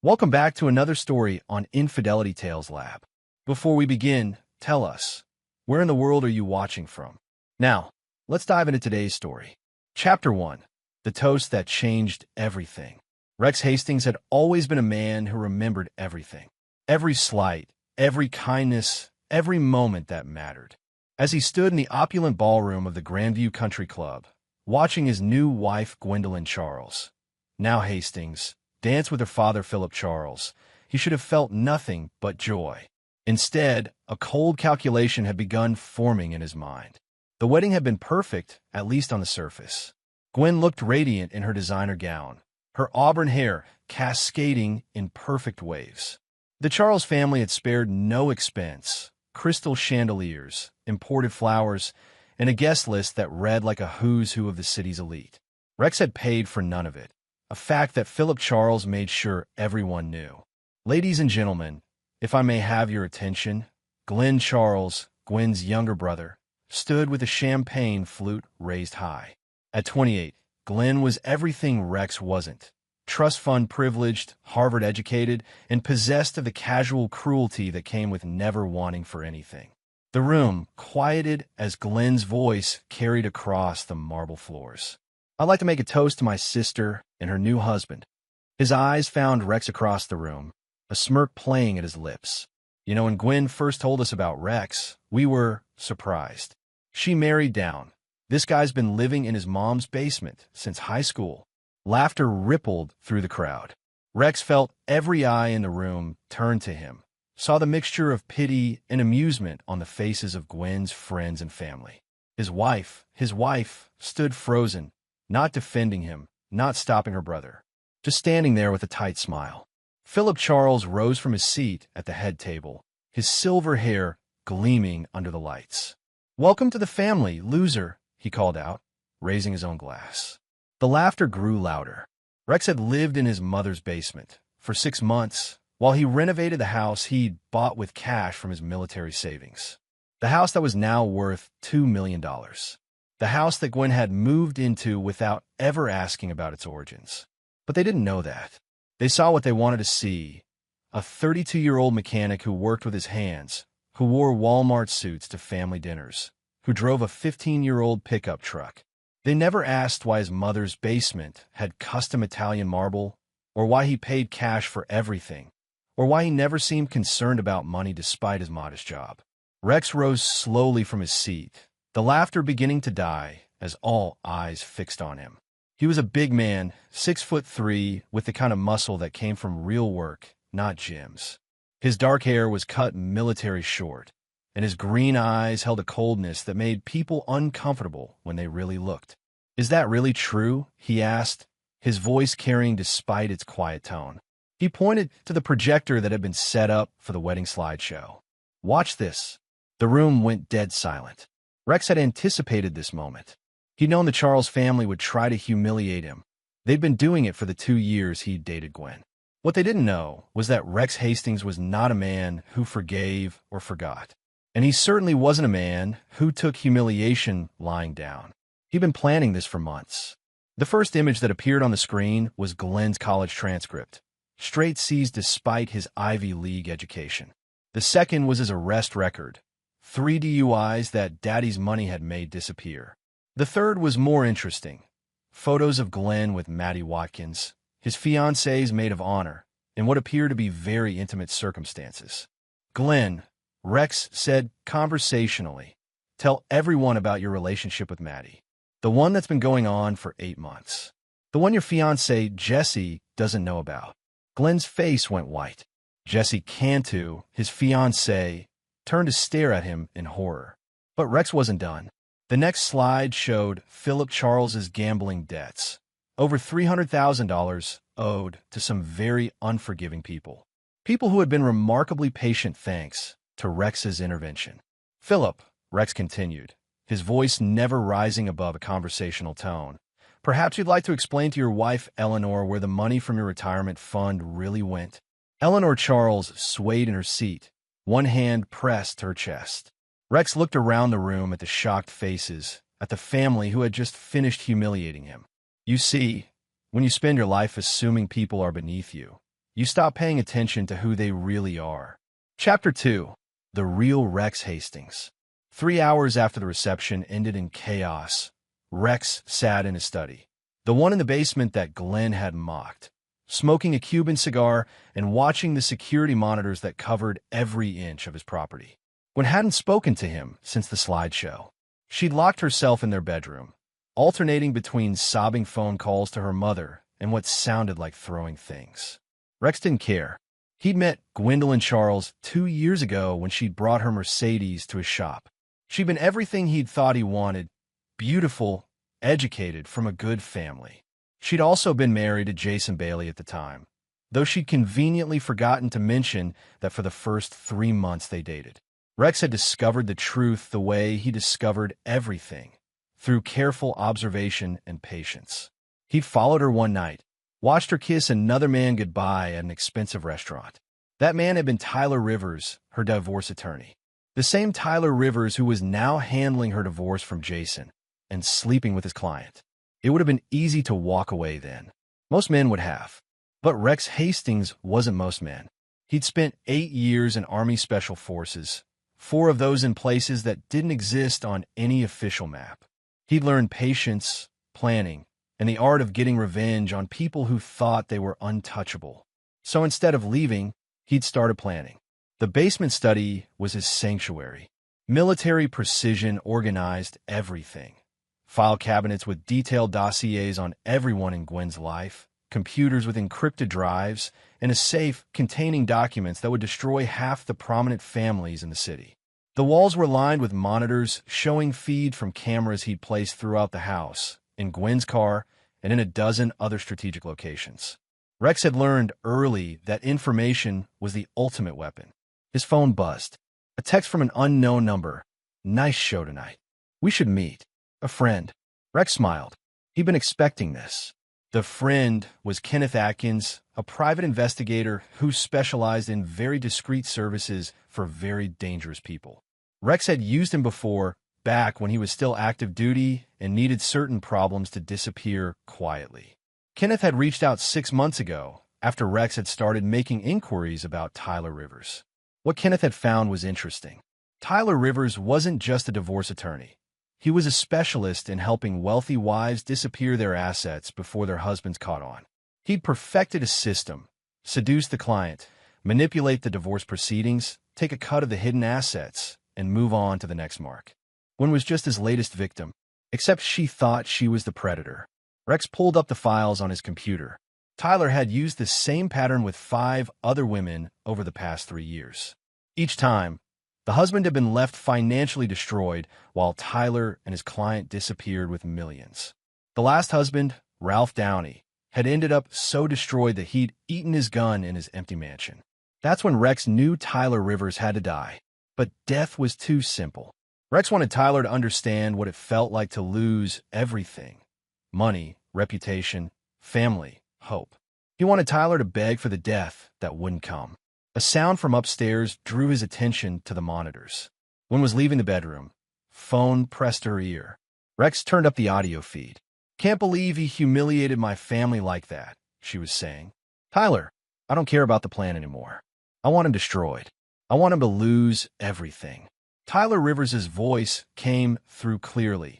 Welcome back to another story on Infidelity Tales Lab. Before we begin, tell us, where in the world are you watching from? Now, let's dive into today's story. Chapter 1. The Toast That Changed Everything. Rex Hastings had always been a man who remembered everything. Every slight, every kindness, every moment that mattered. As he stood in the opulent ballroom of the Grandview Country Club, watching his new wife Gwendolyn Charles, now Hastings, dance with her father Philip Charles, he should have felt nothing but joy. Instead, a cold calculation had begun forming in his mind. The wedding had been perfect, at least on the surface. Gwen looked radiant in her designer gown, her auburn hair cascading in perfect waves. The Charles family had spared no expense: crystal chandeliers, imported flowers, and a guest list that read like a who's who of the city's elite. Rex had paid for none of it, a fact that Philip Charles made sure everyone knew. Ladies and gentlemen, if I may have your attention, Glenn Charles, Gwen's younger brother, stood with a champagne flute raised high. At 28, Glenn was everything Rex wasn't: trust fund privileged, Harvard educated, and possessed of the casual cruelty that came with never wanting for anything. The room quieted as Glenn's voice carried across the marble floors. "I'd like to make a toast to my sister and her new husband." His eyes found Rex across the room, a smirk playing at his lips. "You know, when Gwen first told us about Rex, we were surprised. She married down. This guy's been living in his mom's basement since high school." Laughter rippled through the crowd. Rex felt every eye in the room turn to him, saw the mixture of pity and amusement on the faces of Gwen's friends and family. His wife, stood frozen, not defending him, not stopping her brother, just standing there with a tight smile. Philip Charles rose from his seat at the head table, his silver hair gleaming under the lights. "Welcome to the family, loser," he called out, raising his own glass. The laughter grew louder. Rex had lived in his mother's basement for 6 months while he renovated the house he'd bought with cash from his military savings. The house that was now worth $2 million. The house that Gwen had moved into without ever asking about its origins. But they didn't know that. They saw what they wanted to see: a 32-year-old mechanic who worked with his hands, who wore Walmart suits to family dinners, who drove a 15-year-old pickup truck. They never asked why his mother's basement had custom Italian marble, or why he paid cash for everything, or why he never seemed concerned about money despite his modest job. Rex rose slowly from his seat, the laughter beginning to die as all eyes fixed on him. He was a big man, 6'3", with the kind of muscle that came from real work, not gyms. His dark hair was cut military short, and his green eyes held a coldness that made people uncomfortable when they really looked. "Is that really true?" he asked, his voice carrying despite its quiet tone. He pointed to the projector that had been set up for the wedding slideshow. "Watch this." The room went dead silent. Rex had anticipated this moment. He'd known the Charles family would try to humiliate him. They'd been doing it for the 2 years he'd dated Gwen. What they didn't know was that Rex Hastings was not a man who forgave or forgot. And he certainly wasn't a man who took humiliation lying down. He'd been planning this for months. The first image that appeared on the screen was Glenn's college transcript, straight C's despite his Ivy League education. The second was his arrest record, 3 DUIs that Daddy's money had made disappear. The third was more interesting: photos of Glenn with Maddie Watkins, his fiancée's maid of honor, in what appeared to be very intimate circumstances. "Glenn," Rex said conversationally, "tell everyone about your relationship with Maddie. The one that's been going on for 8 months. The one your fiancée, Jessie, doesn't know about." Glenn's face went white. Jessie Cantu, his fiancée, turned to stare at him in horror. But Rex wasn't done. The next slide showed Philip Charles's gambling debts, over $300,000 owed to some very unforgiving people. People who had been remarkably patient thanks to Rex's intervention. "Philip," Rex continued, his voice never rising above a conversational tone, "perhaps you'd like to explain to your wife Eleanor where the money from your retirement fund really went." Eleanor Charles swayed in her seat, one hand pressed to her chest. Rex looked around the room at the shocked faces, at the family who had just finished humiliating him. "You see, when you spend your life assuming people are beneath you, you stop paying attention to who they really are. Chapter 2. The Real Rex Hastings. 3 hours after the reception ended in chaos, Rex sat in his study, the one in the basement that Glenn had mocked, smoking a Cuban cigar and watching the security monitors that covered every inch of his property. Gwen hadn't spoken to him since the slideshow. She'd locked herself in their bedroom, alternating between sobbing phone calls to her mother and what sounded like throwing things. Rex didn't care. He'd met Gwendolyn Charles 2 years ago when she'd brought her Mercedes to his shop. She'd been everything he'd thought he wanted: beautiful, educated, from a good family. She'd also been married to Jason Bailey at the time, though she'd conveniently forgotten to mention that for the first 3 months they dated. Rex had discovered the truth the way he discovered everything, through careful observation and patience. He'd followed her one night, watched her kiss another man goodbye at an expensive restaurant. That man had been Tyler Rivers, her divorce attorney. The same Tyler Rivers who was now handling her divorce from Jason and sleeping with his client. It would have been easy to walk away then. Most men would have. But Rex Hastings wasn't most men. He'd spent 8 years in Army Special Forces, 4 of those in places that didn't exist on any official map. He'd learned patience, planning, and the art of getting revenge on people who thought they were untouchable. So instead of leaving, he'd started planning. The basement study was his sanctuary. Military precision organized everything. File cabinets with detailed dossiers on everyone in Gwen's life, computers with encrypted drives, and a safe containing documents that would destroy half the prominent families in the city. The walls were lined with monitors showing feed from cameras he'd placed throughout the house, in Gwen's car, and in a dozen other strategic locations. Rex had learned early that information was the ultimate weapon. His phone buzzed. A text from an unknown number. "Nice show tonight. We should meet." A friend. Rex smiled. He'd been expecting this. The friend was Kenneth Atkins, a private investigator who specialized in very discreet services for very dangerous people. Rex had used him before, back when he was still active duty and needed certain problems to disappear quietly. Kenneth had reached out 6 months ago, after Rex had started making inquiries about Tyler Rivers. What Kenneth had found was interesting. Tyler Rivers wasn't just a divorce attorney. He was a specialist in helping wealthy wives disappear their assets before their husbands caught on. He'd perfected a system, seduce the client, manipulate the divorce proceedings, take a cut of the hidden assets, and move on to the next mark. Gwen was just his latest victim, except she thought she was the predator. Rex pulled up the files on his computer. Tyler had used the same pattern with 5 other women over the past 3 years. Each time, the husband had been left financially destroyed while Tyler and his client disappeared with millions. The last husband, Ralph Downey, had ended up so destroyed that he'd eaten his gun in his empty mansion. That's when Rex knew Tyler Rivers had to die. But death was too simple. Rex wanted Tyler to understand what it felt like to lose everything: money, reputation, family, hope. He wanted Tyler to beg for the death that wouldn't come. A sound from upstairs drew his attention to the monitors. Gwen was leaving the bedroom. Phone pressed to her ear. Rex turned up the audio feed. "Can't believe he humiliated my family like that," she was saying. "Tyler, I don't care about the plan anymore. I want him destroyed. I want him to lose everything." Tyler Rivers' voice came through clearly.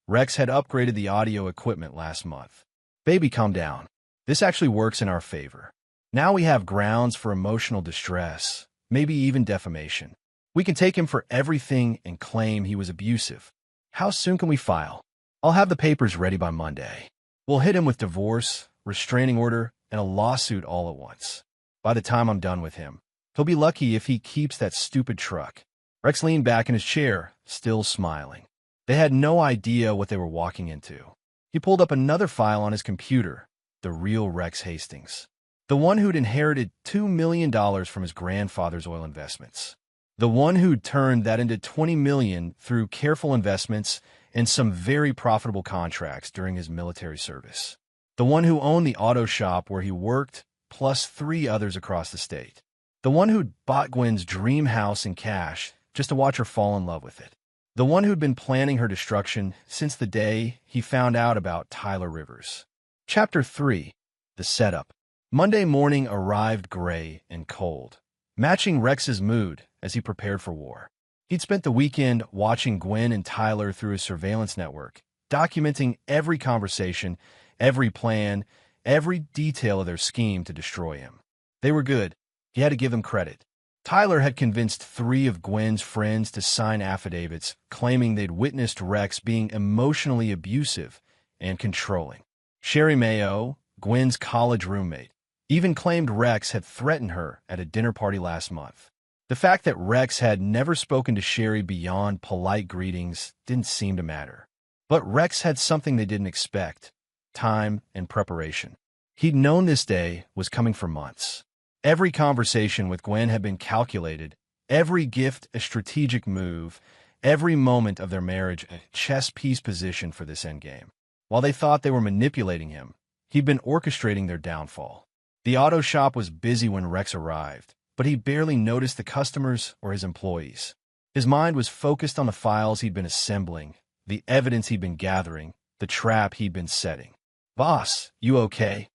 Rex had upgraded the audio equipment last month. "Baby, calm down. This actually works in our favor. Now we have grounds for emotional distress, maybe even defamation. We can take him for everything and claim he was abusive. How soon can we file? I'll have the papers ready by Monday. We'll hit him with divorce, restraining order, and a lawsuit all at once. By the time I'm done with him, he'll be lucky if he keeps that stupid truck." Rex leaned back in his chair, still smiling. They had no idea what they were walking into. He pulled up another file on his computer, the real Rex Hastings. The one who'd inherited $2 million from his grandfather's oil investments. The one who'd turned that into $20 million through careful investments and some very profitable contracts during his military service. The one who owned the auto shop where he worked, plus 3 others across the state. The one who'd bought Gwen's dream house in cash just to watch her fall in love with it. The one who'd been planning her destruction since the day he found out about Tyler Rivers. Chapter 3. The Setup. Monday morning arrived gray and cold, matching Rex's mood as he prepared for war. He'd spent the weekend watching Gwen and Tyler through his surveillance network, documenting every conversation, every plan, every detail of their scheme to destroy him. They were good. He had to give them credit. Tyler had convinced 3 of Gwen's friends to sign affidavits claiming they'd witnessed Rex being emotionally abusive and controlling. Sherry Mayo, Gwen's college roommate, even claimed Rex had threatened her at a dinner party last month. The fact that Rex had never spoken to Sherry beyond polite greetings didn't seem to matter. But Rex had something they didn't expect: time and preparation. He'd known this day was coming for months. Every conversation with Gwen had been calculated, every gift a strategic move, every moment of their marriage a chess piece position for this endgame. While they thought they were manipulating him, he'd been orchestrating their downfall. The auto shop was busy when Rex arrived, but he barely noticed the customers or his employees. His mind was focused on the files he'd been assembling, the evidence he'd been gathering, the trap he'd been setting. "Boss, you okay?"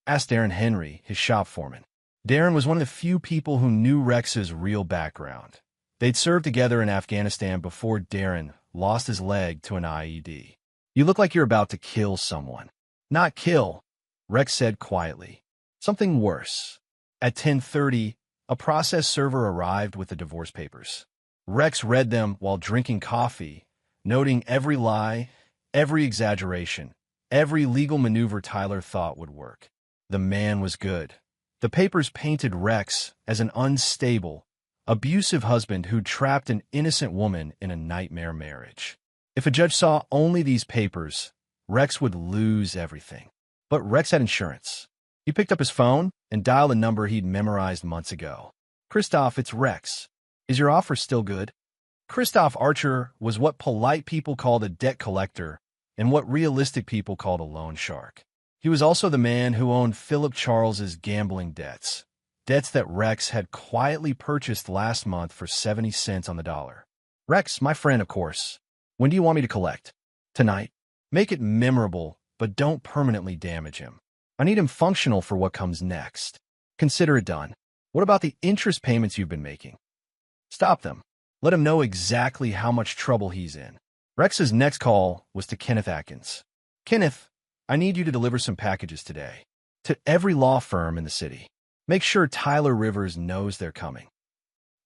asked Darren Henry, his shop foreman. Darren was one of the few people who knew Rex's real background. They'd served together in Afghanistan before Darren lost his leg to an IED. "You look like you're about to kill someone." "Not kill," Rex said quietly. "Something worse." At 10:30, a process server arrived with the divorce papers. Rex read them while drinking coffee, noting every lie, every exaggeration, every legal maneuver Tyler thought would work. The man was good. The papers painted Rex as an unstable, abusive husband who trapped an innocent woman in a nightmare marriage. If a judge saw only these papers, Rex would lose everything. But Rex had insurance. He picked up his phone and dialed a number he'd memorized months ago. "Christoph, it's Rex. Is your offer still good?" Christoph Archer was what polite people called a debt collector and what realistic people called a loan shark. He was also the man who owned Philip Charles's gambling debts, debts that Rex had quietly purchased last month for 70 cents on the dollar. "Rex, my friend, of course. When do you want me to collect?" "Tonight. Make it memorable, but don't permanently damage him. I need him functional for what comes next. Consider it done." "What about the interest payments you've been making?" "Stop them. Let him know exactly how much trouble he's in." Rex's next call was to Kenneth Atkins. "Kenneth, I need you to deliver some packages today. To every law firm in the city. Make sure Tyler Rivers knows they're coming."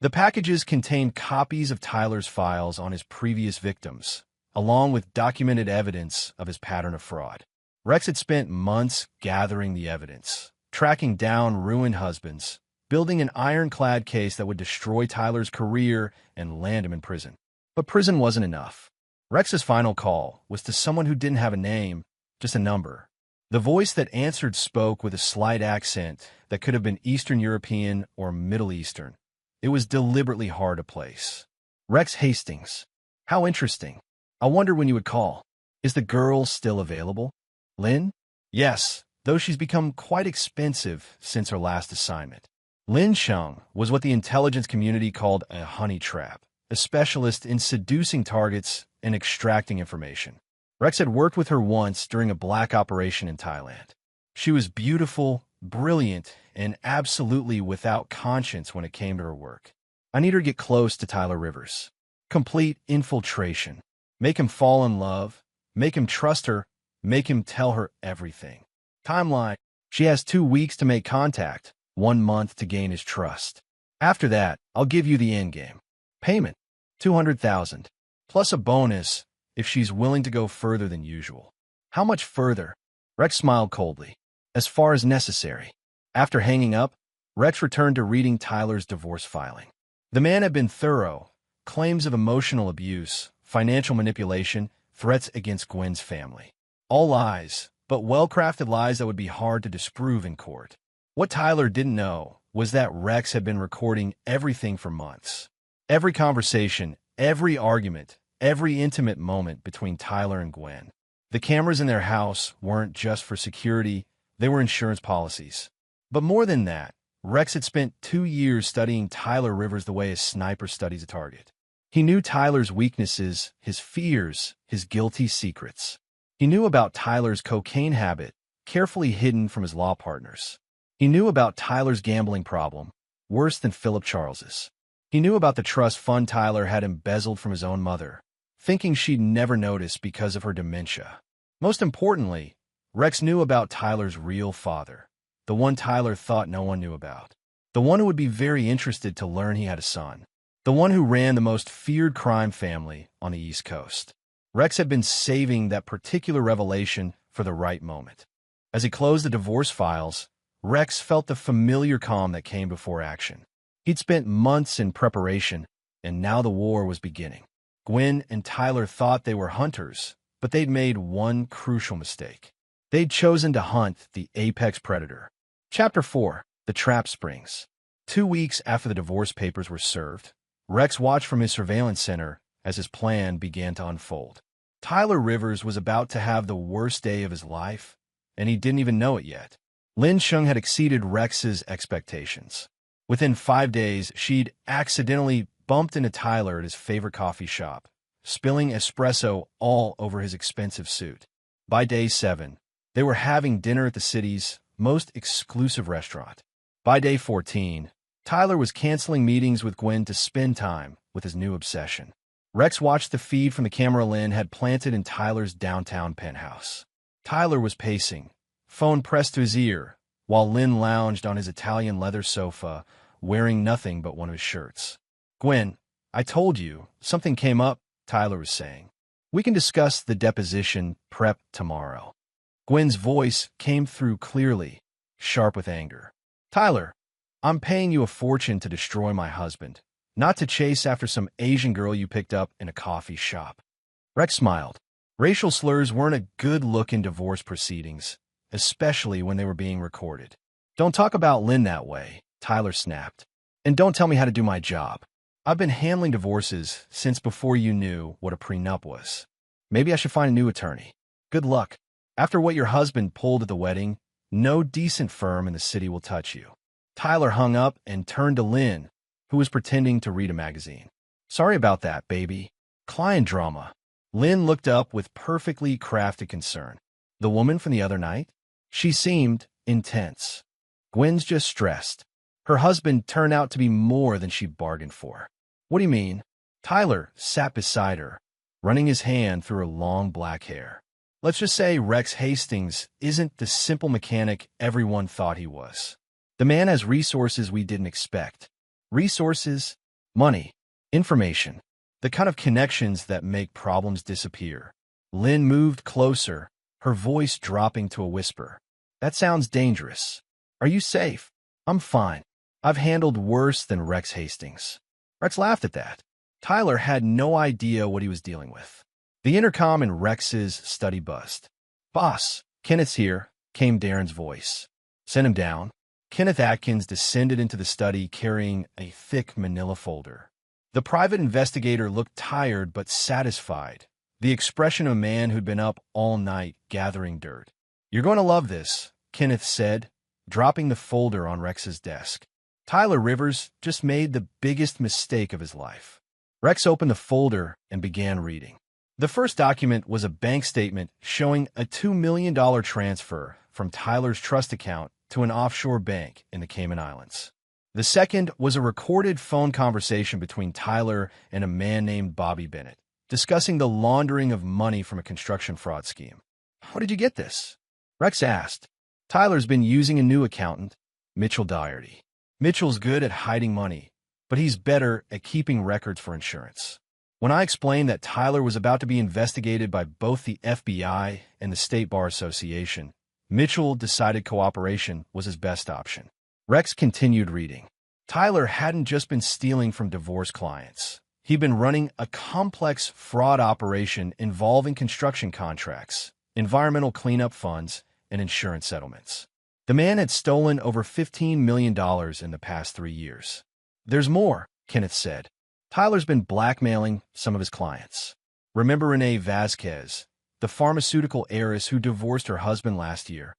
The packages contained copies of Tyler's files on his previous victims, along with documented evidence of his pattern of fraud. Rex had spent months gathering the evidence, tracking down ruined husbands, building an ironclad case that would destroy Tyler's career and land him in prison. But prison wasn't enough. Rex's final call was to someone who didn't have a name, just a number. The voice that answered spoke with a slight accent that could have been Eastern European or Middle Eastern. It was deliberately hard to place. "Rex Hastings. How interesting. I wonder when you would call. Is the girl still available?" "Lynn?" "Yes, though she's become quite expensive since her last assignment." Lynn Chung was what the intelligence community called a honey trap, a specialist in seducing targets and extracting information. Rex had worked with her once during a black operation in Thailand. She was beautiful, brilliant, and absolutely without conscience when it came to her work. "I need her to get close to Tyler Rivers. Complete infiltration. Make him fall in love. Make him trust her. Make him tell her everything. Timeline. She has 2 weeks to make contact, 1 month to gain his trust. After that, I'll give you the endgame. Payment, $200,000, plus a bonus if she's willing to go further than usual." "How much further?" Rex smiled coldly. "As far as necessary." After hanging up, Rex returned to reading Tyler's divorce filing. The man had been thorough: claims of emotional abuse, financial manipulation, threats against Gwen's family. All lies, but well-crafted lies that would be hard to disprove in court. What Tyler didn't know was that Rex had been recording everything for months. Every conversation, every argument, every intimate moment between Tyler and Gwen. The cameras in their house weren't just for security, they were insurance policies. But more than that, Rex had spent 2 years studying Tyler Rivers the way a sniper studies a target. He knew Tyler's weaknesses, his fears, his guilty secrets. He knew about Tyler's cocaine habit, carefully hidden from his law partners. He knew about Tyler's gambling problem, worse than Philip Charles's. He knew about the trust fund Tyler had embezzled from his own mother, thinking she'd never notice because of her dementia. Most importantly, Rex knew about Tyler's real father, the one Tyler thought no one knew about, the one who would be very interested to learn he had a son, the one who ran the most feared crime family on the East Coast. Rex had been saving that particular revelation for the right moment. As he closed the divorce files, Rex felt the familiar calm that came before action. He'd spent months in preparation, and now the war was beginning. Gwen and Tyler thought they were hunters, but they'd made one crucial mistake. They'd chosen to hunt the apex predator. Chapter 4. The Trap Springs. 2 weeks after the divorce papers were served, Rex watched from his surveillance center as his plan began to unfold. Tyler Rivers was about to have the worst day of his life, and he didn't even know it yet. Lin Sheng had exceeded Rex's expectations. Within 5 days, she'd accidentally bumped into Tyler at his favorite coffee shop, spilling espresso all over his expensive suit. By day 7, they were having dinner at the city's most exclusive restaurant. By day 14, Tyler was canceling meetings with Gwen to spend time with his new obsession. Rex watched the feed from the camera Lin had planted in Tyler's downtown penthouse. Tyler was pacing, phone pressed to his ear, while Lin lounged on his Italian leather sofa, wearing nothing but one of his shirts. "Gwen, I told you, something came up," Tyler was saying. "We can discuss the deposition prep tomorrow." Gwen's voice came through clearly, sharp with anger. "Tyler, I'm paying you a fortune to destroy my husband, not to chase after some Asian girl you picked up in a coffee shop." Rex smiled. Racial slurs weren't a good look in divorce proceedings, especially when they were being recorded. "Don't talk about Lynn that way," Tyler snapped. "And don't tell me how to do my job. I've been handling divorces since before you knew what a prenup was. Maybe I should find a new attorney. Good luck. After what your husband pulled at the wedding, no decent firm in the city will touch you." Tyler hung up and turned to Lynn, who was pretending to read a magazine. "Sorry about that, baby. Client drama." Lynn looked up with perfectly crafted concern. "The woman from the other night?" She seemed intense. "Gwen's just stressed. Her husband turned out to be more than she bargained for." "What do you mean?" Tyler sat beside her, running his hand through her long black hair. "Let's just say Rex Hastings isn't the simple mechanic everyone thought he was. The man has resources we didn't expect. Resources, money, information, the kind of connections that make problems disappear." Lynn moved closer, her voice dropping to a whisper. "That sounds dangerous. Are you safe?" "I'm fine. I've handled worse than Rex Hastings." Rex laughed at that. Tyler had no idea what he was dealing with. The intercom in Rex's study buzzed. "Boss, Kenneth's here," came Darren's voice. "Send him down." Kenneth Atkins descended into the study carrying a thick manila folder. The private investigator looked tired but satisfied, the expression of a man who'd been up all night gathering dirt. "You're going to love this," Kenneth said, dropping the folder on Rex's desk. Tyler Rivers just made the biggest mistake of his life. Rex opened the folder and began reading. The first document was a bank statement showing a $2 million transfer from Tyler's trust account to an offshore bank in the Cayman Islands. The second was a recorded phone conversation between Tyler and a man named Bobby Bennett, discussing the laundering of money from a construction fraud scheme. "How did you get this?" Rex asked. "Tyler's been using a new accountant, Mitchell Doherty. Mitchell's good at hiding money, but he's better at keeping records for insurance." When I explained that Tyler was about to be investigated by both the FBI and the State Bar Association, Mitchell decided cooperation was his best option. Rex continued reading. Tyler hadn't just been stealing from divorce clients. He'd been running a complex fraud operation involving construction contracts, environmental cleanup funds, and insurance settlements. The man had stolen over $15 million in the past 3 years. "There's more," Kenneth said. "Tyler's been blackmailing some of his clients. Remember Renee Vasquez, the pharmaceutical heiress who divorced her husband last year?"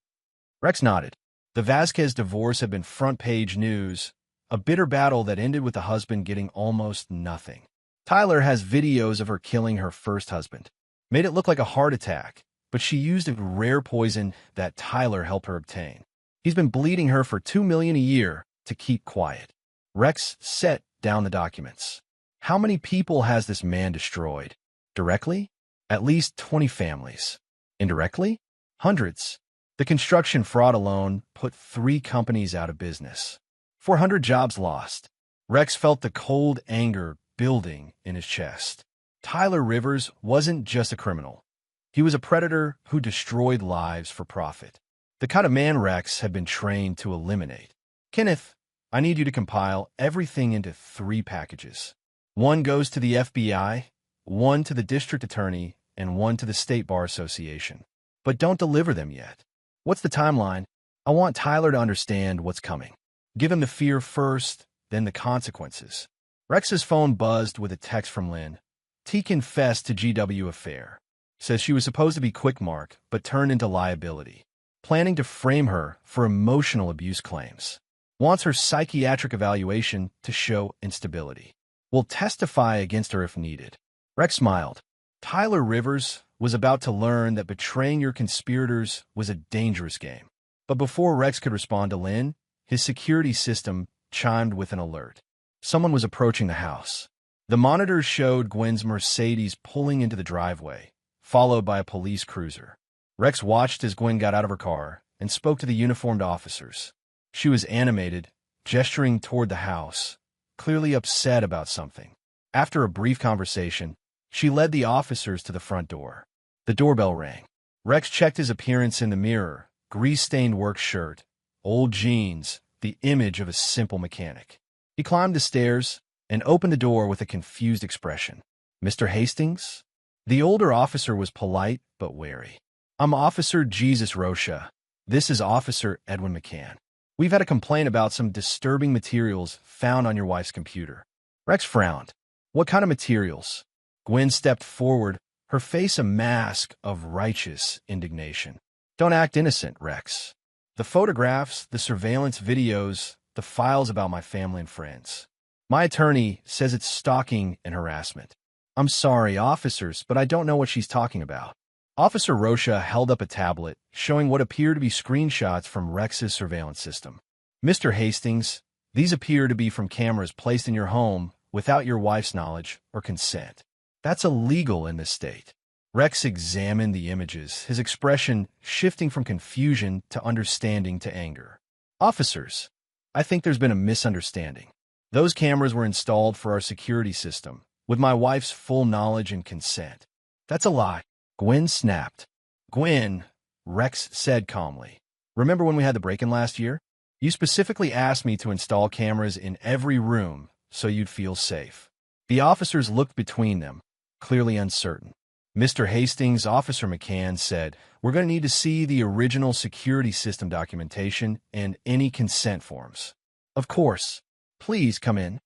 Rex nodded. The Vasquez divorce had been front-page news, a bitter battle that ended with the husband getting almost nothing. Tyler has videos of her killing her first husband. Made it look like a heart attack, but she used a rare poison that Tyler helped her obtain. He's been bleeding her for $2 million a year to keep quiet. Rex set down the documents. How many people has this man destroyed? Directly? At least 20 families. Indirectly? Hundreds. The construction fraud alone put 3 companies out of business. 400 jobs lost. Rex felt the cold anger building in his chest. Tyler Rivers wasn't just a criminal. He was a predator who destroyed lives for profit. The kind of man Rex had been trained to eliminate. Kenneth, I need you to compile everything into 3 packages. 1 goes to the FBI, 1 to the district attorney, and 1 to the State Bar Association. But don't deliver them yet. What's the timeline? I want Tyler to understand what's coming. Give him the fear first, then the consequences. Rex's phone buzzed with a text from Lynn. T confessed to GW affair. Says she was supposed to be quick mark, but turned into liability. Planning to frame her for emotional abuse claims. Wants her psychiatric evaluation to show instability. Will testify against her if needed. Rex smiled. Tyler Rivers was about to learn that betraying your conspirators was a dangerous game. But before Rex could respond to Lynn, his security system chimed with an alert. Someone was approaching the house. The monitors showed Gwen's Mercedes pulling into the driveway, followed by a police cruiser. Rex watched as Gwen got out of her car and spoke to the uniformed officers. She was animated, gesturing toward the house, clearly upset about something. After a brief conversation, she led the officers to the front door. The doorbell rang. Rex checked his appearance in the mirror, grease-stained work shirt, old jeans, the image of a simple mechanic. He climbed the stairs and opened the door with a confused expression. Mr. Hastings? The older officer was polite but wary. I'm Officer Jesus Rocha. This is Officer Edwin McCann. We've had a complaint about some disturbing materials found on your wife's computer. Rex frowned. What kind of materials? Gwen stepped forward, her face a mask of righteous indignation. Don't act innocent, Rex. The photographs, the surveillance videos, the files about my family and friends. My attorney says it's stalking and harassment. I'm sorry, officers, but I don't know what she's talking about. Officer Rocha held up a tablet, showing what appeared to be screenshots from Rex's surveillance system. Mr. Hastings, these appear to be from cameras placed in your home without your wife's knowledge or consent. That's illegal in this state. Rex examined the images, his expression shifting from confusion to understanding to anger. Officers, I think there's been a misunderstanding. Those cameras were installed for our security system, with my wife's full knowledge and consent. That's a lie. Gwen snapped. Gwen, Rex said calmly. Remember when we had the break-in last year? You specifically asked me to install cameras in every room so you'd feel safe. The officers looked between them, clearly uncertain. Mr. Hastings, Officer McCann said, we're going to need to see the original security system documentation and any consent forms. Of course. Please come in.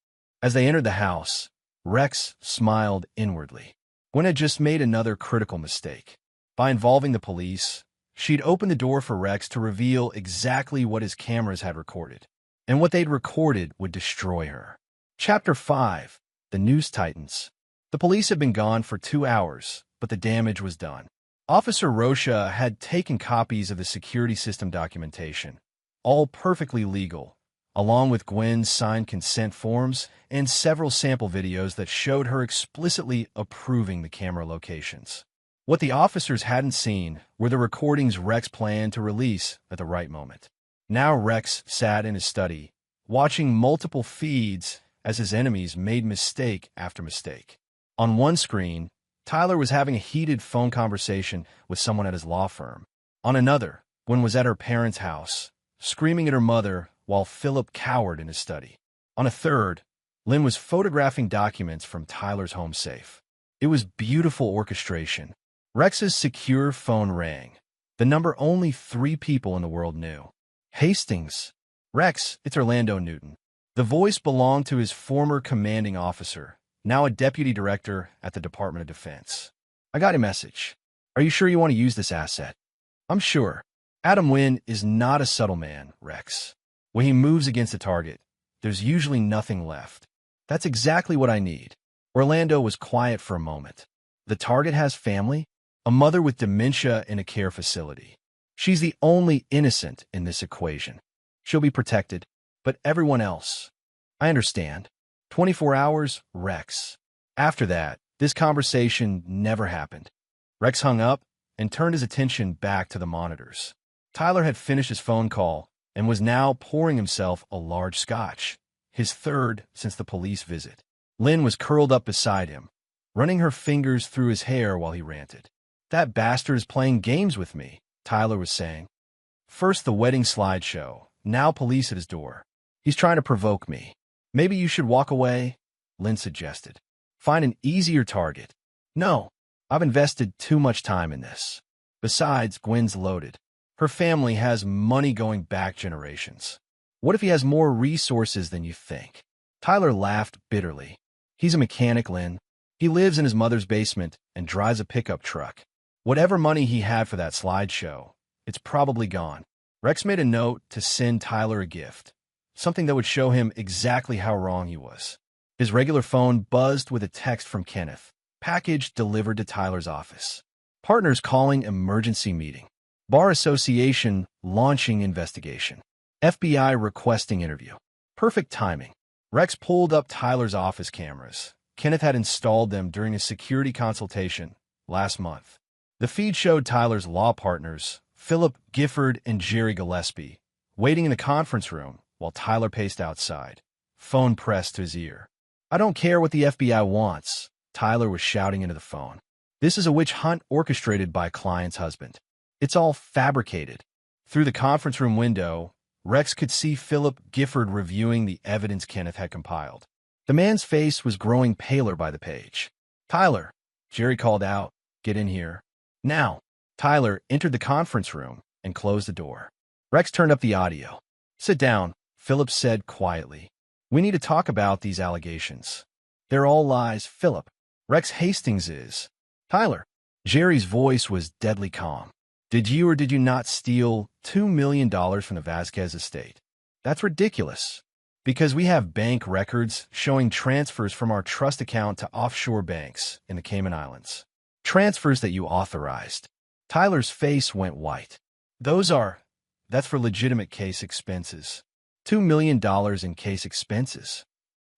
As they entered the house, Rex smiled inwardly. Gwen had just made another critical mistake. By involving the police, she'd opened the door for Rex to reveal exactly what his cameras had recorded. And what they'd recorded would destroy her. Chapter 5. The News Titans. The police had been gone for 2 hours, but the damage was done. Officer Rocha had taken copies of the security system documentation, all perfectly legal, along with Gwen's signed consent forms and several sample videos that showed her explicitly approving the camera locations. What the officers hadn't seen were the recordings Rex planned to release at the right moment. Now Rex sat in his study, watching multiple feeds as his enemies made mistake after mistake. On one screen, Tyler was having a heated phone conversation with someone at his law firm. On another, Gwen was at her parents' house, screaming at her mother while Philip cowered in his study. On a third, Lynn was photographing documents from Tyler's home safe. It was beautiful orchestration. Rex's secure phone rang. The number only 3 people in the world knew. Hastings. Rex, it's Orlando Newton. The voice belonged to his former commanding officer, now a deputy director at the Department of Defense. I got a message. Are you sure you want to use this asset? I'm sure. Adam Wynn is not a subtle man, Rex. When he moves against a target, there's usually nothing left. That's exactly what I need. Orlando was quiet for a moment. The target has family, a mother with dementia in a care facility. She's the only innocent in this equation. She'll be protected, but everyone else. I understand. 24 hours, Rex. After that, this conversation never happened. Rex hung up and turned his attention back to the monitors. Tyler had finished his phone call and was now pouring himself a large scotch, his third since the police visit. Lynn was curled up beside him, running her fingers through his hair while he ranted. That bastard is playing games with me, Tyler was saying. First the wedding slideshow, now police at his door. He's trying to provoke me. Maybe you should walk away, Lynn suggested. Find an easier target. No, I've invested too much time in this. Besides, Gwen's loaded. Her family has money going back generations. What if he has more resources than you think? Tyler laughed bitterly. He's a mechanic, Lynn. He lives in his mother's basement and drives a pickup truck. Whatever money he had for that slideshow, it's probably gone. Rex made a note to send Tyler a gift, something that would show him exactly how wrong he was. His regular phone buzzed with a text from Kenneth. Package delivered to Tyler's office. Partners calling emergency meeting. Bar Association launching investigation. FBI requesting interview. Perfect timing. Rex pulled up Tyler's office cameras. Kenneth had installed them during a security consultation last month. The feed showed Tyler's law partners, Philip Gifford and Jerry Gillespie, waiting in the conference room while Tyler paced outside, phone pressed to his ear. I don't care what the FBI wants, Tyler was shouting into the phone. This is a witch hunt orchestrated by client's husband. It's all fabricated. Through the conference room window, Rex could see Philip Gifford reviewing the evidence Kenneth had compiled. The man's face was growing paler by the page. Tyler, Jerry called out, get in here. Now, Tyler entered the conference room and closed the door. Rex turned up the audio. Sit down, Philip said quietly. We need to talk about these allegations. They're all lies, Philip. Rex Hastings is. Tyler. Jerry's voice was deadly calm. Did you or did you not steal $2 million from the Vasquez estate? That's ridiculous. Because we have bank records showing transfers from our trust account to offshore banks in the Cayman Islands. Transfers that you authorized. Tyler's face went white. That's for legitimate case expenses. $2 million in case expenses.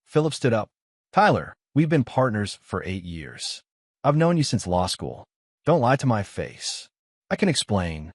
Philip stood up. Tyler, we've been partners for 8 years. I've known you since law school. Don't lie to my face. I can explain.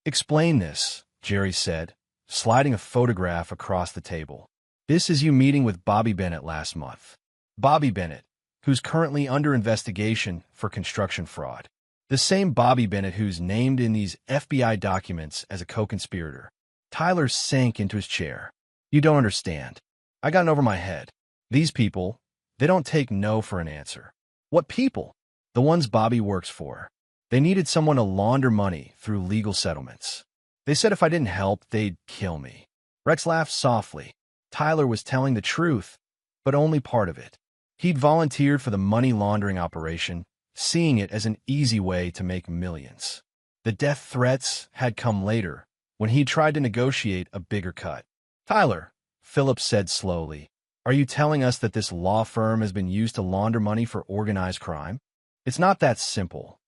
Explain this, Jerry said, sliding a photograph across the table. This is you meeting with Bobby Bennett last month. Bobby Bennett, who's currently under investigation for construction fraud. The same Bobby Bennett who's named in these FBI documents as a co-conspirator. Tyler sank into his chair. You don't understand. I got over my head. These people, they don't take no for an answer. What people? The ones Bobby works for. They needed someone to launder money through legal settlements. They said if I didn't help, they'd kill me. Rex laughed softly. Tyler was telling the truth, but only part of it. He'd volunteered for the money laundering operation, seeing it as an easy way to make millions. The death threats had come later, when he tried to negotiate a bigger cut. Tyler, Philip said slowly, are you telling us that this law firm has been used to launder money for organized crime? It's not that simple.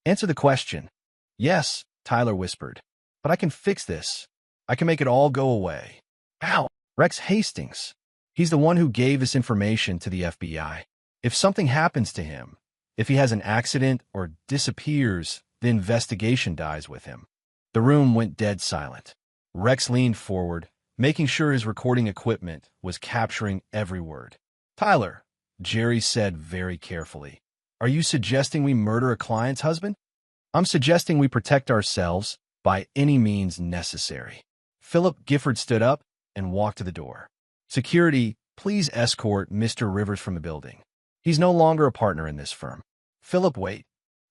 Answer the question. Yes, Tyler whispered. But I can fix this. I can make it all go away. How? Rex Hastings. He's the one who gave this information to the FBI. If something happens to him, if he has an accident or disappears, the investigation dies with him. The room went dead silent. Rex leaned forward, making sure his recording equipment was capturing every word. Tyler, Jerry said very carefully, are you suggesting we murder a client's husband? I'm suggesting we protect ourselves by any means necessary. Philip Gifford stood up and walked to the door. Security, please escort Mr. Rivers from the building. He's no longer a partner in this firm. Philip, wait.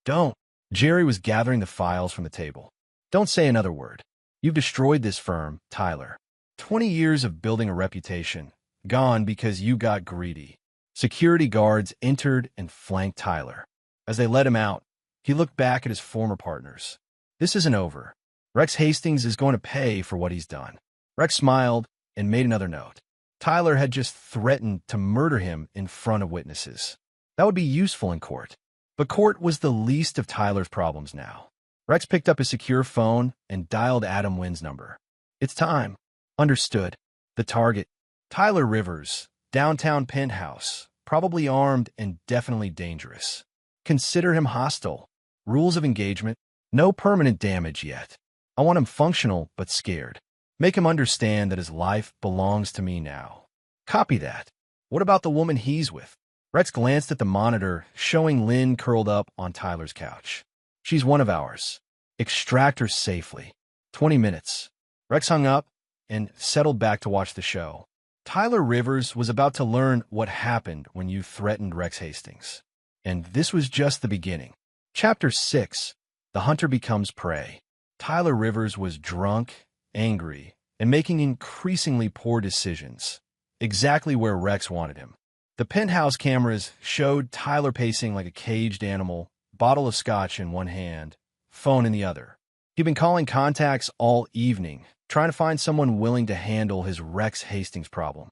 Don't. Jerry was gathering the files from the table. Don't say another word. You've destroyed this firm, Tyler. 20 years of building a reputation, gone because you got greedy. Security guards entered and flanked Tyler. As they let him out, he looked back at his former partners. This isn't over. Rex Hastings is going to pay for what he's done. Rex smiled and made another note. Tyler had just threatened to murder him in front of witnesses. That would be useful in court. But court was the least of Tyler's problems now. Rex picked up his secure phone and dialed Adam Wynn's number. It's time. Understood. The target. Tyler Rivers, downtown penthouse, probably armed and definitely dangerous. Consider him hostile. Rules of engagement. No permanent damage yet. I want him functional but scared. Make him understand that his life belongs to me now. Copy that. What about the woman he's with? Rex glanced at the monitor, showing Lynn curled up on Tyler's couch. She's one of ours. Extract her safely. 20 minutes. Rex hung up and settled back to watch the show. Tyler Rivers was about to learn what happened when you threatened Rex Hastings. And this was just the beginning. Chapter 6. The Hunter Becomes Prey. Tyler Rivers was drunk, angry, and making increasingly poor decisions. Exactly where Rex wanted him. The penthouse cameras showed Tyler pacing like a caged animal, bottle of scotch in one hand, phone in the other. He'd been calling contacts all evening, trying to find someone willing to handle his Rex Hastings problem.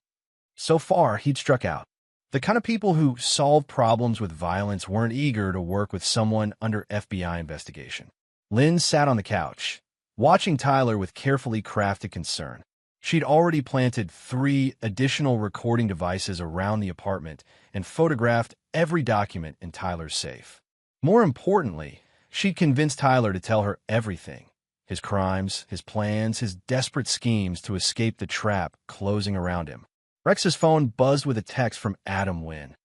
So far, he'd struck out. The kind of people who solve problems with violence weren't eager to work with someone under FBI investigation. Lynn sat on the couch, watching Tyler with carefully crafted concern. She'd already planted 3 additional recording devices around the apartment and photographed every document in Tyler's safe. More importantly, she'd convinced Tyler to tell her everything. His crimes, his plans, his desperate schemes to escape the trap closing around him. Rex's phone buzzed with a text from Adam Wynn.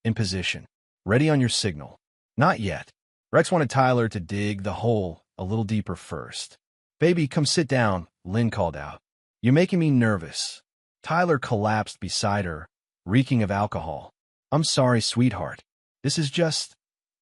In position. Ready on your signal. Not yet. Rex wanted Tyler to dig the hole a little deeper first. Baby, come sit down, Lynn called out. You're making me nervous. Tyler collapsed beside her, reeking of alcohol. I'm sorry, sweetheart. This is just...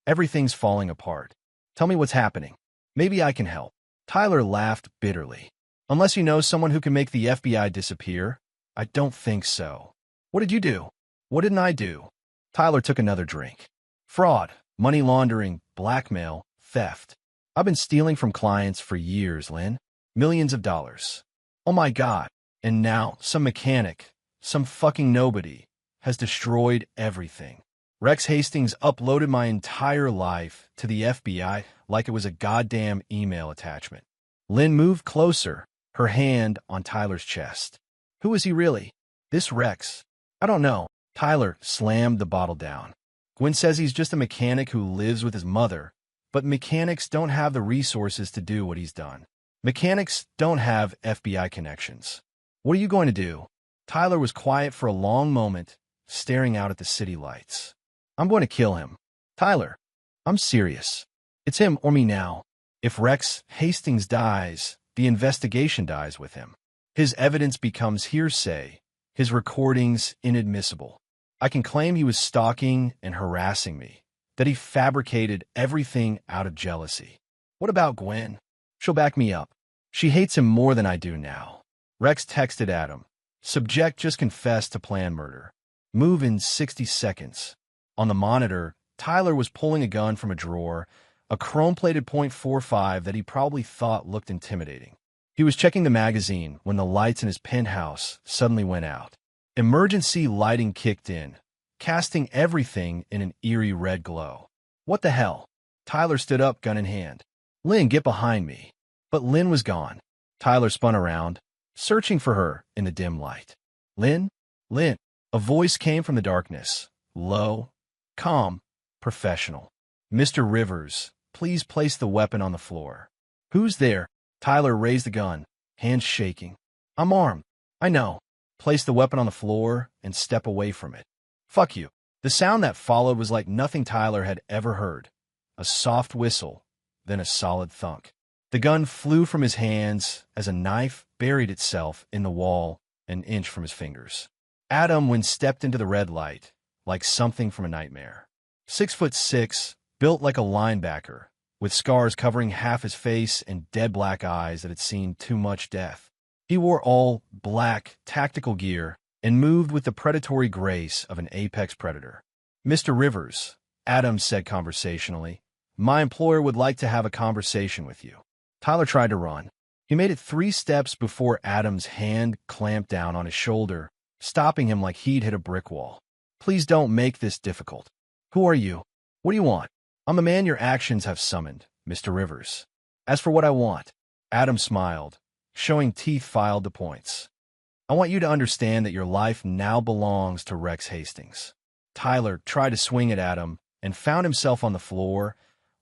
everything's falling apart. Tell me what's happening. Maybe I can help. Tyler laughed bitterly. Unless you know someone who can make the FBI disappear, I don't think so. What did you do? What didn't I do? Tyler took another drink. Fraud, money laundering, blackmail, theft. I've been stealing from clients for years, Lynn. Millions of dollars. Oh my God. And now, some mechanic, some fucking nobody, has destroyed everything. Rex Hastings uploaded my entire life to the FBI like it was a goddamn email attachment. Lynn moved closer, her hand on Tyler's chest. Who is he really? This Rex? I don't know. Tyler slammed the bottle down. Gwen says he's just a mechanic who lives with his mother, but mechanics don't have the resources to do what he's done. Mechanics don't have FBI connections. What are you going to do? Tyler was quiet for a long moment, staring out at the city lights. I'm going to kill him. Tyler, I'm serious. It's him or me now. If Rex Hastings dies, the investigation dies with him. His evidence becomes hearsay, his recordings inadmissible. I can claim he was stalking and harassing me, that he fabricated everything out of jealousy. What about Gwen? She'll back me up. She hates him more than I do now. Rex texted Adam. Subject just confessed to planned murder. Move in 60 seconds. On the monitor, Tyler was pulling a gun from a drawer, a chrome-plated .45 that he probably thought looked intimidating. He was checking the magazine when the lights in his penthouse suddenly went out. Emergency lighting kicked in, casting everything in an eerie red glow. What the hell? Tyler stood up, gun in hand. Lynn, get behind me. But Lynn was gone. Tyler spun around, searching for her in the dim light. Lynn? Lynn. A voice came from the darkness, low, calm, professional. Mr. Rivers, please place the weapon on the floor. Who's there? Tyler raised the gun, hands shaking. I'm armed. I know. Place the weapon on the floor and step away from it. Fuck you. The sound that followed was like nothing Tyler had ever heard. A soft whistle, then a solid thunk. The gun flew from his hands as a knife buried itself in the wall an inch from his fingers. Adam Wynn stepped into the red light, like something from a nightmare. 6'6", built like a linebacker, with scars covering half his face and dead black eyes that had seen too much death. He wore all black, tactical gear and moved with the predatory grace of an apex predator. Mr. Rivers, Adam said conversationally, my employer would like to have a conversation with you. Tyler tried to run. He made it 3 steps before Adam's hand clamped down on his shoulder, stopping him like he'd hit a brick wall. Please don't make this difficult. Who are you? What do you want? I'm the man your actions have summoned, Mr. Rivers. As for what I want, Adam smiled, showing teeth filed to points. I want you to understand that your life now belongs to Rex Hastings. Tyler tried to swing at Adam and found himself on the floor,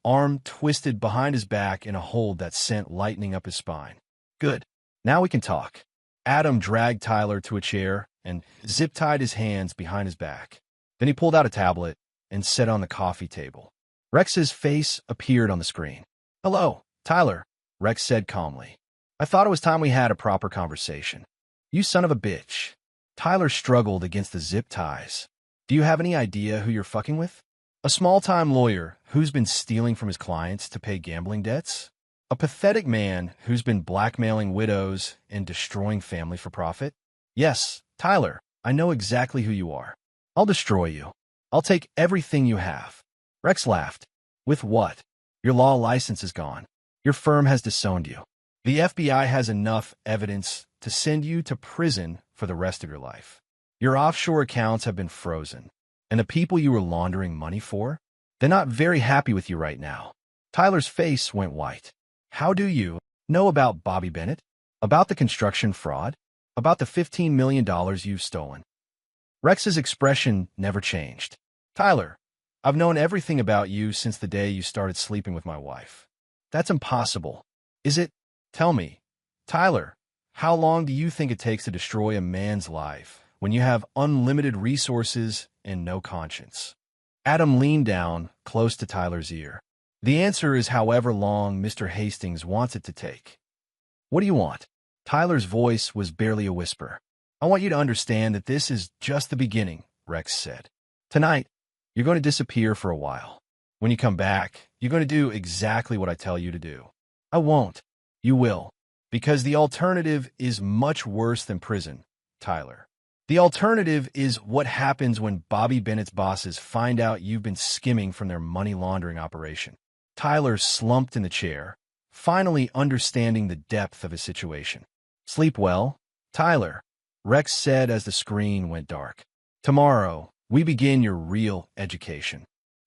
arm twisted behind his back in a hold that sent lightning up his spine. Good. Now we can talk. Adam dragged Tyler to a chair and zip-tied his hands behind his back. Then he pulled out a tablet and set it on the coffee table. Rex's face appeared on the screen. "Hello, Tyler," Rex said calmly. "I thought it was time we had a proper conversation." "You son of a bitch." Tyler struggled against the zip ties. "Do you have any idea who you're fucking with? A small-time lawyer who's been stealing from his clients to pay gambling debts? A pathetic man who's been blackmailing widows and destroying family for profit? Yes, Tyler, I know exactly who you are. I'll destroy you. I'll take everything you have." Rex laughed. "With what? Your law license is gone. Your firm has disowned you. The FBI has enough evidence to send you to prison for the rest of your life. Your offshore accounts have been frozen. And the people you were laundering money for? They're not very happy with you right now." Tyler's face went white. "How do you know about Bobby Bennett? About the construction fraud? About the $15 million you've stolen?" Rex's expression never changed. "Tyler, I've known everything about you since the day you started sleeping with my wife." "That's impossible. Is it? Tell me. Tyler, how long do you think it takes to destroy a man's life when you have unlimited resources and no conscience?" Adam leaned down close to Tyler's ear. "The answer is however long Mr. Hastings wants it to take." "What do you want?" Tyler's voice was barely a whisper. "I want you to understand that this is just the beginning," Rex said. "Tonight, you're going to disappear for a while. When you come back, you're going to do exactly what I tell you to do." "I won't." "You will. Because the alternative is much worse than prison, Tyler. The alternative is what happens when Bobby Bennett's bosses find out you've been skimming from their money laundering operation." Tyler slumped in the chair, finally understanding the depth of his situation. "Sleep well, Tyler," Rex said as the screen went dark. "Tomorrow, we begin your real education."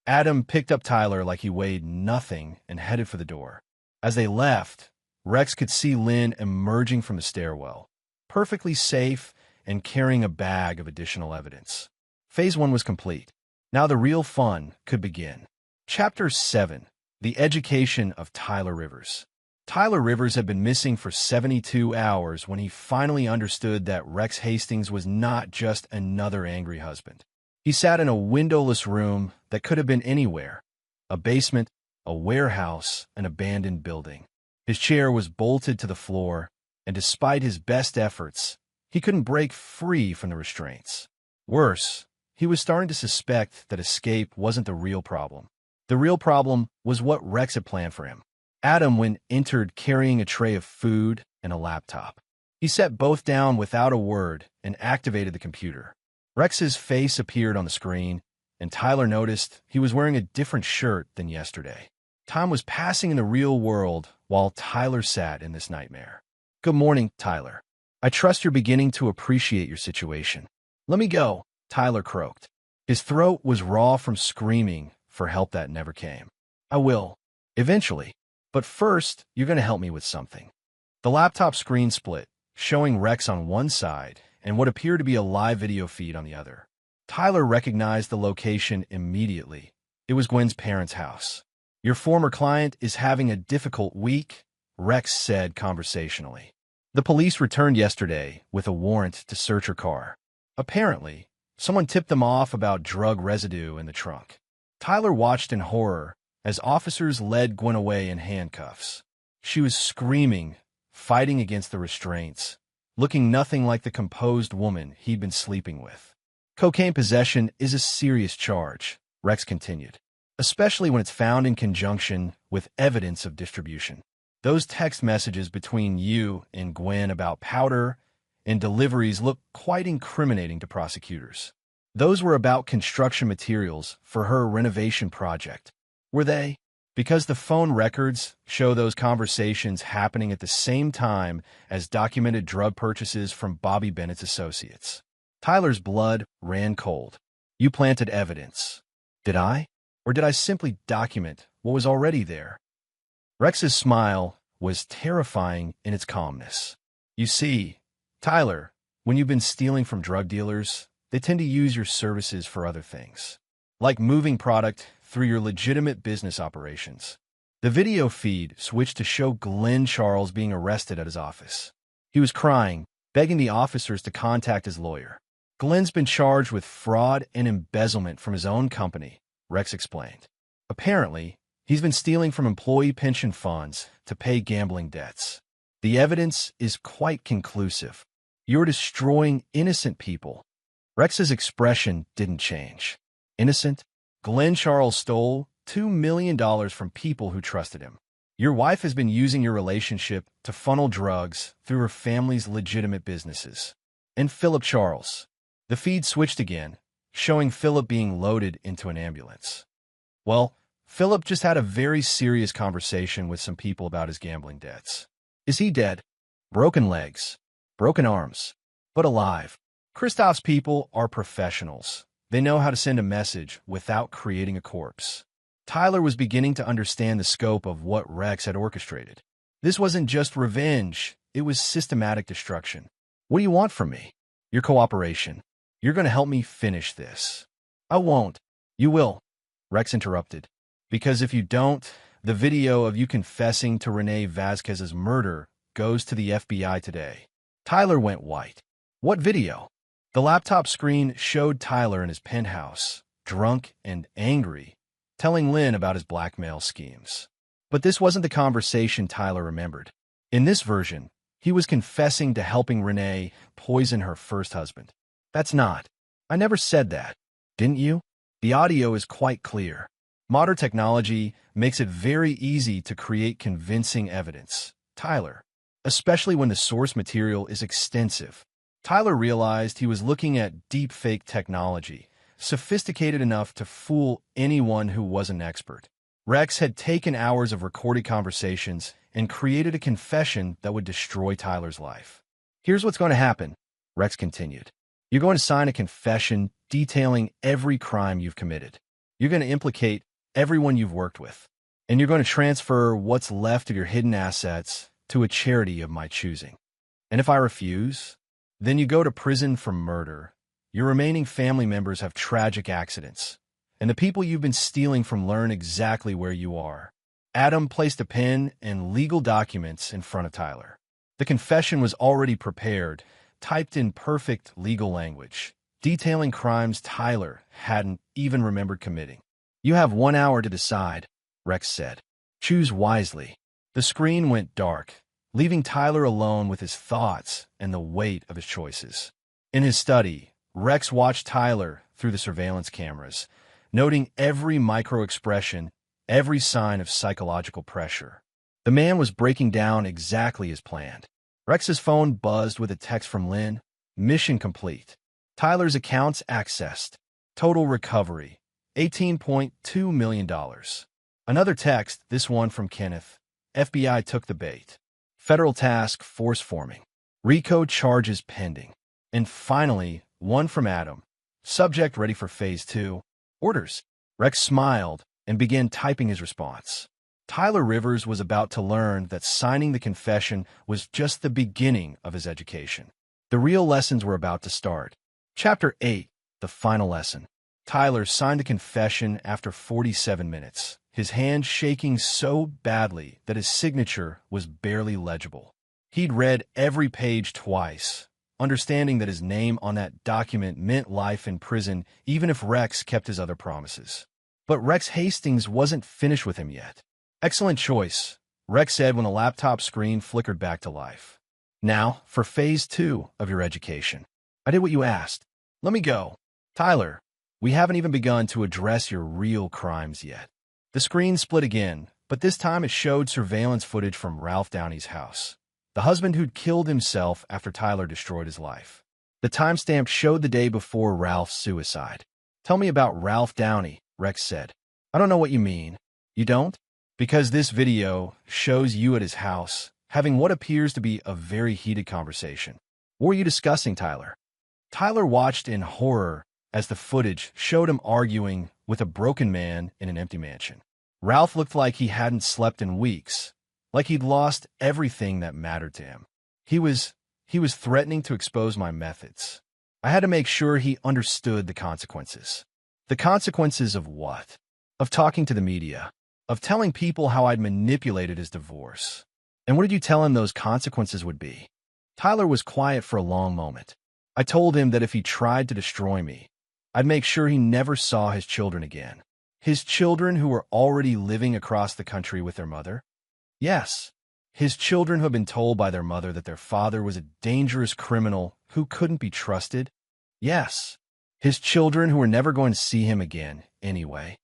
Adam picked up Tyler like he weighed nothing and headed for the door. As they left, Rex could see Lynn emerging from the stairwell, perfectly safe and carrying a bag of additional evidence. Phase 1 was complete. Now the real fun could begin. Chapter 7. The Education of Tyler Rivers. Tyler Rivers had been missing for 72 hours when he finally understood that Rex Hastings was not just another angry husband. He sat in a windowless room that could have been anywhere: a basement, a warehouse, an abandoned building. His chair was bolted to the floor, and despite his best efforts, he couldn't break free from the restraints. Worse, he was starting to suspect that escape wasn't the real problem. The real problem was what Rex had planned for him. Adam entered carrying a tray of food and a laptop. He set both down without a word and activated the computer. Rex's face appeared on the screen, and Tyler noticed he was wearing a different shirt than yesterday. Time was passing in the real world while Tyler sat in this nightmare. "Good morning, Tyler. I trust you're beginning to appreciate your situation." "Let me go," Tyler croaked. His throat was raw from screaming for help that never came. "I will. Eventually. But first, you're going to help me with something." The laptop screen split, showing Rex on one side and what appeared to be a live video feed on the other. Tyler recognized the location immediately. It was Gwen's parents' house. "Your former client is having a difficult week," Rex said conversationally. "The police returned yesterday with a warrant to search her car. Apparently, someone tipped them off about drug residue in the trunk." Tyler watched in horror as officers led Gwen away in handcuffs. She was screaming, fighting against the restraints, looking nothing like the composed woman he'd been sleeping with. "Cocaine possession is a serious charge," Rex continued, "especially when it's found in conjunction with evidence of distribution. Those text messages between you and Gwen about powder and deliveries look quite incriminating to prosecutors. Those were about construction materials for her renovation project. Were they? Because the phone records show those conversations happening at the same time as documented drug purchases from Bobby Bennett's associates." Tyler's blood ran cold. "You planted evidence. Did I? Or did I simply document what was already there?" Rex's smile was terrifying in its calmness. You see, Tyler, when you've been stealing from drug dealers, they tend to use your services for other things, like moving product through your legitimate business operations. The video feed switched to show Glenn Charles being arrested at his office. He was crying, begging the officers to contact his lawyer. Glenn's been charged with fraud and embezzlement from his own company, Rex explained. Apparently, he's been stealing from employee pension funds to pay gambling debts. The evidence is quite conclusive. You're destroying innocent people. Rex's expression didn't change. Innocent? Glenn Charles stole $2 million from people who trusted him. Your wife has been using your relationship to funnel drugs through her family's legitimate businesses. And Philip Charles. The feed switched again, showing Philip being loaded into an ambulance. Well, Philip just had a very serious conversation with some people about his gambling debts. Is he dead? Broken legs, broken arms, but alive. Christoph's people are professionals. They know how to send a message without creating a corpse. Tyler was beginning to understand the scope of what Rex had orchestrated. This wasn't just revenge, it was systematic destruction. What do you want from me? Your cooperation. You're going to help me finish this. I won't. You will, Rex interrupted. Because if you don't, the video of you confessing to Renee Vasquez's murder goes to the FBI today. Tyler went white. What video? The laptop screen showed Tyler in his penthouse, drunk and angry, telling Lynn about his blackmail schemes. But this wasn't the conversation Tyler remembered. In this version, he was confessing to helping Renee poison her first husband. That's not. I never said that. Didn't you? The audio is quite clear. Modern technology makes it very easy to create convincing evidence. Tyler, especially when the source material is extensive. Tyler realized he was looking at deepfake technology, sophisticated enough to fool anyone who was an expert. Rex had taken hours of recorded conversations and created a confession that would destroy Tyler's life. Here's what's going to happen, Rex continued. You're going to sign a confession detailing every crime you've committed. You're going to implicate everyone you've worked with. And you're going to transfer what's left of your hidden assets to a charity of my choosing. And if I refuse, then you go to prison for murder. Your remaining family members have tragic accidents, and the people you've been stealing from learn exactly where you are. Adam placed a pen and legal documents in front of Tyler. The confession was already prepared, typed in perfect legal language, detailing crimes Tyler hadn't even remembered committing. You have 1 hour to decide, Rex said. Choose wisely. The screen went dark, leaving Tyler alone with his thoughts and the weight of his choices. In his study, Rex watched Tyler through the surveillance cameras, noting every micro-expression, every sign of psychological pressure. The man was breaking down exactly as planned. Rex's phone buzzed with a text from Lynn. Mission complete. Tyler's accounts accessed. Total recovery, $18.2 million. Another text, this one from Kenneth. FBI took the bait. Federal task force forming. RICO charges pending. And finally, one from Adam. Subject ready for phase 2. Orders. Rex smiled and began typing his response. Tyler Rivers was about to learn that signing the confession was just the beginning of his education. The real lessons were about to start. Chapter 8, the final lesson. Tyler signed the confession after 47 minutes, his hand shaking so badly that his signature was barely legible. He'd read every page twice, understanding that his name on that document meant life in prison even if Rex kept his other promises. But Rex Hastings wasn't finished with him yet. Excellent choice, Rex said when the laptop screen flickered back to life. Now, for phase 2 of your education. I did what you asked. Let me go. Tyler, we haven't even begun to address your real crimes yet. The screen split again, but this time it showed surveillance footage from Ralph Downey's house, the husband who'd killed himself after Tyler destroyed his life. The timestamp showed the day before Ralph's suicide. Tell me about Ralph Downey, Rex said. I don't know what you mean. You don't? Because this video shows you at his house, having what appears to be a very heated conversation. What were you discussing, Tyler? Tyler watched in horror as the footage showed him arguing with a broken man in an empty mansion. Ralph looked like he hadn't slept in weeks, like he'd lost everything that mattered to him. He was threatening to expose my methods. I had to make sure he understood the consequences. The consequences of what? Of talking to the media, of telling people how I'd manipulated his divorce. And what did you tell him those consequences would be? Tyler was quiet for a long moment. I told him that if he tried to destroy me, I'd make sure he never saw his children again. His children who were already living across the country with their mother? Yes. His children who had been told by their mother that their father was a dangerous criminal who couldn't be trusted? Yes. His children who were never going to see him again, anyway.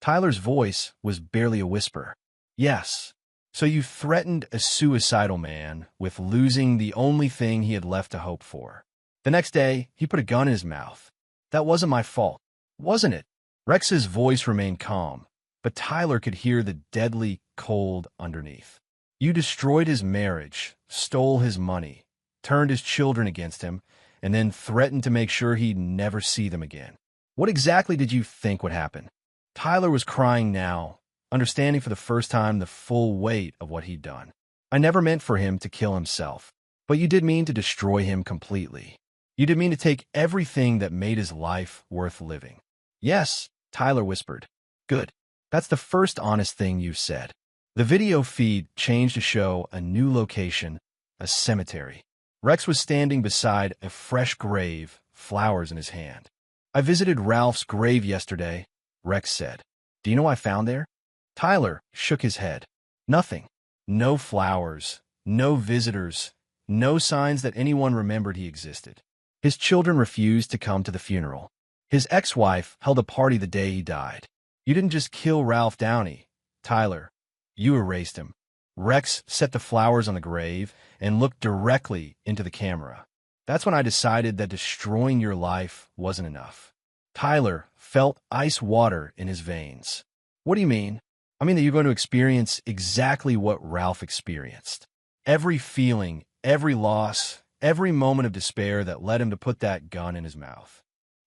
Tyler's voice was barely a whisper. Yes. So you threatened a suicidal man with losing the only thing he had left to hope for. The next day, he put a gun in his mouth. That wasn't my fault, wasn't it? Rex's voice remained calm, but Tyler could hear the deadly cold underneath. You destroyed his marriage, stole his money, turned his children against him, and then threatened to make sure he'd never see them again. What exactly did you think would happen? Tyler was crying now, understanding for the first time the full weight of what he'd done. I never meant for him to kill himself, but you did mean to destroy him completely. You did mean to take everything that made his life worth living. Yes, Tyler whispered. Good. That's the first honest thing you've said. The video feed changed to show a new location, a cemetery. Rex was standing beside a fresh grave, flowers in his hand. I visited Ralph's grave yesterday, Rex said. Do you know what I found there? Tyler shook his head. Nothing. No flowers, no visitors, no signs that anyone remembered he existed. His children refused to come to the funeral. His ex-wife held a party the day he died. You didn't just kill Ralph Downey, Tyler. You erased him. Rex set the flowers on the grave and looked directly into the camera. That's when I decided that destroying your life wasn't enough. Tyler felt ice water in his veins. What do you mean? I mean that you're going to experience exactly what Ralph experienced. Every feeling, every loss, every moment of despair that led him to put that gun in his mouth.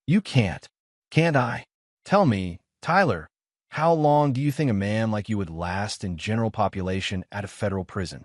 You can't. Can't I? Tell me, Tyler, how long do you think a man like you would last in general population at a federal prison?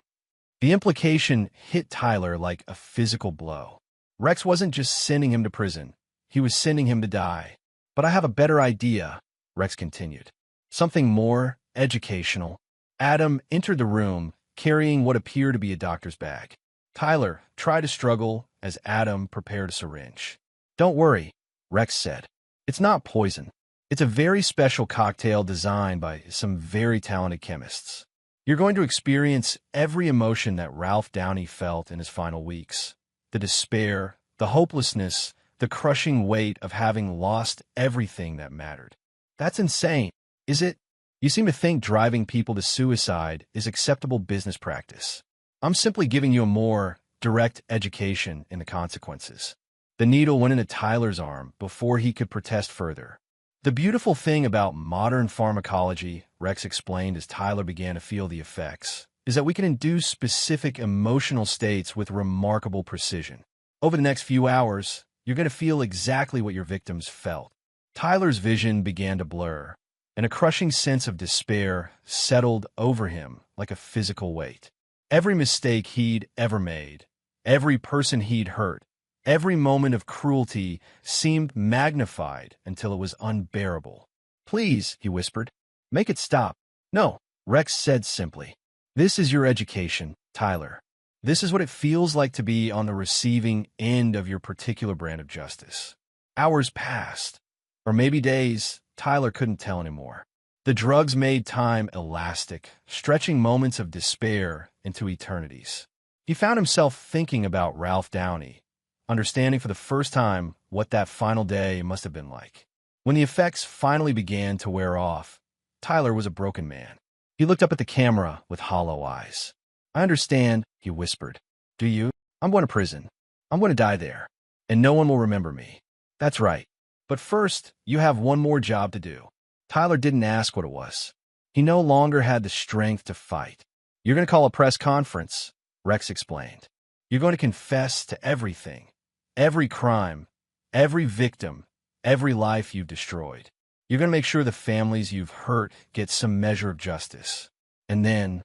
The implication hit Tyler like a physical blow. Rex wasn't just sending him to prison. He was sending him to die. But I have a better idea, Rex continued. Something more educational. Adam entered the room, carrying what appeared to be a doctor's bag. Tyler tried to struggle as Adam prepared a syringe. Don't worry, Rex said. It's not poison. It's a very special cocktail designed by some very talented chemists. You're going to experience every emotion that Ralph Downey felt in his final weeks. The despair, the hopelessness, the crushing weight of having lost everything that mattered. That's insane, is it? You seem to think driving people to suicide is acceptable business practice. I'm simply giving you a more direct education in the consequences. The needle went into Tyler's arm before he could protest further. The beautiful thing about modern pharmacology, Rex explained as Tyler began to feel the effects, is that we can induce specific emotional states with remarkable precision. Over the next few hours, you're going to feel exactly what your victims felt. Tyler's vision began to blur, and a crushing sense of despair settled over him like a physical weight. Every mistake he'd ever made, every person he'd hurt, every moment of cruelty seemed magnified until it was unbearable. Please, he whispered, make it stop. No, Rex said simply. This is your education, Tyler. This is what it feels like to be on the receiving end of your particular brand of justice. Hours passed, or maybe days. Tyler couldn't tell anymore. The drugs made time elastic, stretching moments of despair into eternities. He found himself thinking about Ralph Downey, understanding for the first time what that final day must have been like. When the effects finally began to wear off, Tyler was a broken man. He looked up at the camera with hollow eyes. I understand, he whispered. Do you? I'm going to prison. I'm going to die there, and no one will remember me. That's right. But first, you have one more job to do. Tyler didn't ask what it was. He no longer had the strength to fight. You're going to call a press conference, Rex explained. You're going to confess to everything, every crime, every victim, every life you've destroyed. You're going to make sure the families you've hurt get some measure of justice. And then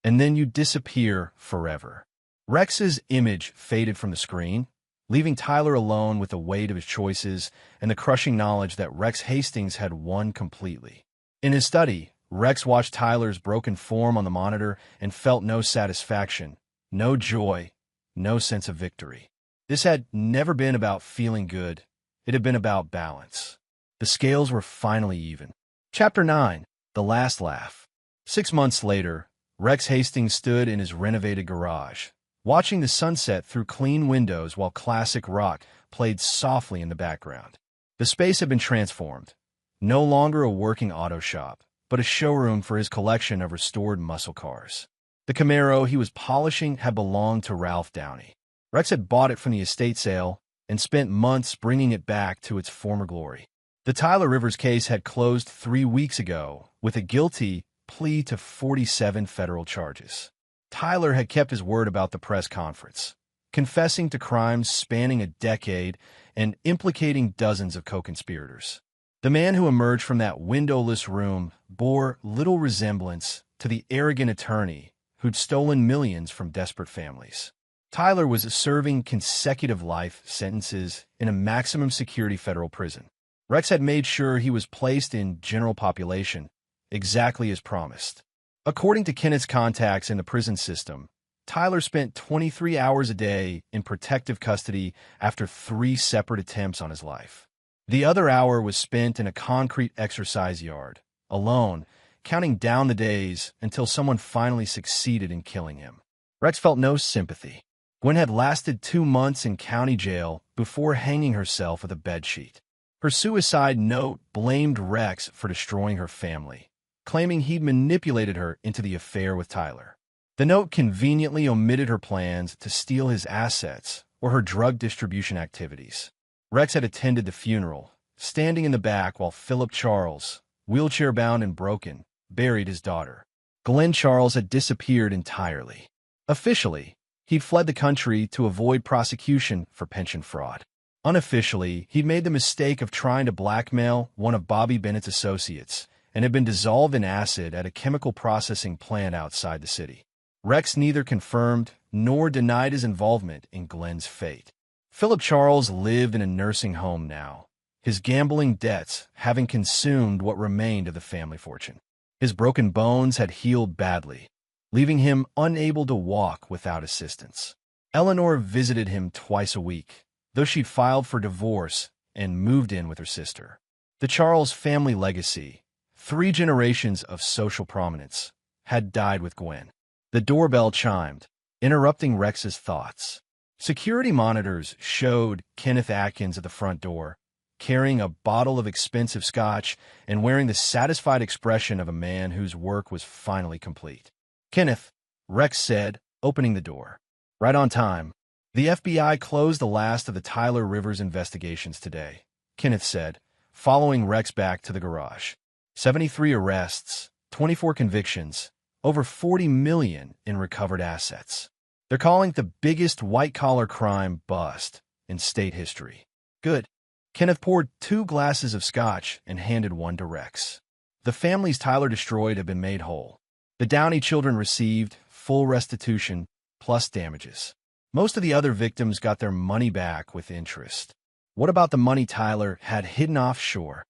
you disappear forever. Rex's image faded from the screen, leaving Tyler alone with the weight of his choices and the crushing knowledge that Rex Hastings had won completely. In his study, Rex watched Tyler's broken form on the monitor and felt no satisfaction, no joy, no sense of victory. This had never been about feeling good. It had been about balance. The scales were finally even. Chapter 9. The Last Laugh. 6 months later, Rex Hastings stood in his renovated garage, watching the sunset through clean windows while classic rock played softly in the background. The space had been transformed. No longer a working auto shop, but a showroom for his collection of restored muscle cars. The Camaro he was polishing had belonged to Ralph Downey. Rex had bought it from the estate sale and spent months bringing it back to its former glory. The Tyler Rivers case had closed 3 weeks ago with a guilty plea to 47 federal charges. Tyler had kept his word about the press conference, confessing to crimes spanning a decade and implicating dozens of co-conspirators. The man who emerged from that windowless room bore little resemblance to the arrogant attorney who'd stolen millions from desperate families. Tyler was serving consecutive life sentences in a maximum security federal prison. Rex had made sure he was placed in general population, exactly as promised. According to Kenneth's contacts in the prison system, Tyler spent 23 hours a day in protective custody after 3 separate attempts on his life. The other hour was spent in a concrete exercise yard, alone, counting down the days until someone finally succeeded in killing him. Rex felt no sympathy. Gwen had lasted 2 months in county jail before hanging herself with a bedsheet. Her suicide note blamed Rex for destroying her family, claiming he'd manipulated her into the affair with Tyler. The note conveniently omitted her plans to steal his assets or her drug distribution activities. Rex had attended the funeral, standing in the back while Philip Charles, wheelchair-bound and broken, buried his daughter. Glenn Charles had disappeared entirely. Officially, he'd fled the country to avoid prosecution for pension fraud. Unofficially, he'd made the mistake of trying to blackmail one of Bobby Bennett's associates and had been dissolved in acid at a chemical processing plant outside the city. Rex neither confirmed nor denied his involvement in Glenn's fate. Philip Charles lived in a nursing home now, his gambling debts having consumed what remained of the family fortune. His broken bones had healed badly, leaving him unable to walk without assistance. Eleanor visited him twice a week, though she'd filed for divorce and moved in with her sister. The Charles family legacy, 3 generations of social prominence, had died with Gwen. The doorbell chimed, interrupting Rex's thoughts. Security monitors showed Kenneth Atkins at the front door, carrying a bottle of expensive scotch and wearing the satisfied expression of a man whose work was finally complete. "Kenneth," Rex said, opening the door. "Right on time. The FBI closed the last of the Tyler Rivers investigations today," Kenneth said, following Rex back to the garage. 73 arrests, 24 convictions, over $40 million in recovered assets. They're calling it the biggest white-collar crime bust in state history. Good. Kenneth poured 2 glasses of scotch and handed one to Rex. The families Tyler destroyed have been made whole. The Downey children received full restitution plus damages. Most of the other victims got their money back with interest. What about the money Tyler had hidden offshore?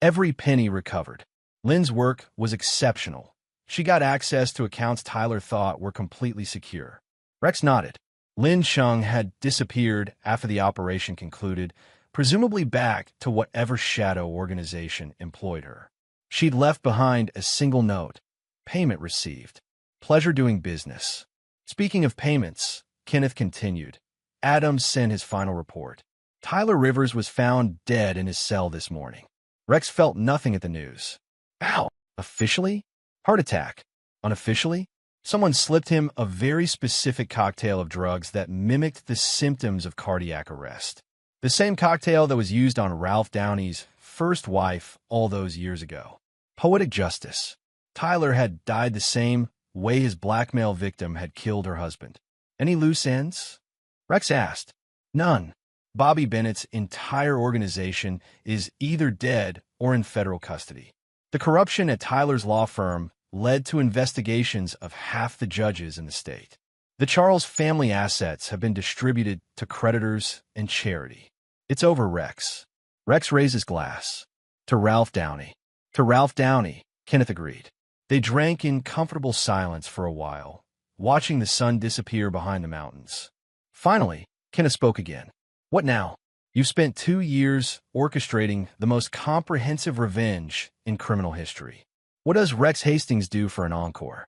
Every penny recovered. Lynn's work was exceptional. She got access to accounts Tyler thought were completely secure. Rex nodded. Lynn Chung had disappeared after the operation concluded, presumably back to whatever shadow organization employed her. She'd left behind a single note: payment received. Pleasure doing business. Speaking of payments, Kenneth continued. Adams sent his final report. Tyler Rivers was found dead in his cell this morning. Rex felt nothing at the news. Ow! Officially? Heart attack. Unofficially? Someone slipped him a very specific cocktail of drugs that mimicked the symptoms of cardiac arrest. The same cocktail that was used on Ralph Downey's first wife all those years ago. Poetic justice. Tyler had died the same way his blackmail victim had killed her husband. Any loose ends? Rex asked. None. Bobby Bennett's entire organization is either dead or in federal custody. The corruption at Tyler's law firm led to investigations of half the judges in the state. The Charles family assets have been distributed to creditors and charity. It's over, Rex. Rex raises glass. To Ralph Downey. To Ralph Downey, Kenneth agreed. They drank in comfortable silence for a while, watching the sun disappear behind the mountains. Finally, Kenneth spoke again. What now? You've spent 2 years orchestrating the most comprehensive revenge in criminal history. What does Rex Hastings do for an encore?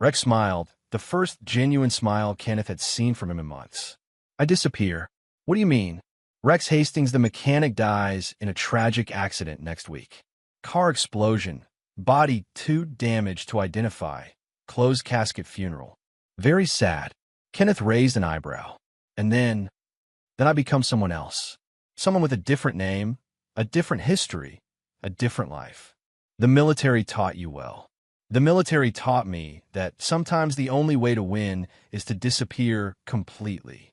Rex smiled, the first genuine smile Kenneth had seen from him in months. I disappear. What do you mean? Rex Hastings, the mechanic, dies in a tragic accident next week. Car explosion. Body too damaged to identify. Closed casket funeral. Very sad. Kenneth raised an eyebrow. And then I become someone else. Someone with a different name, a different history, a different life. The military taught you well. The military taught me that sometimes the only way to win is to disappear completely.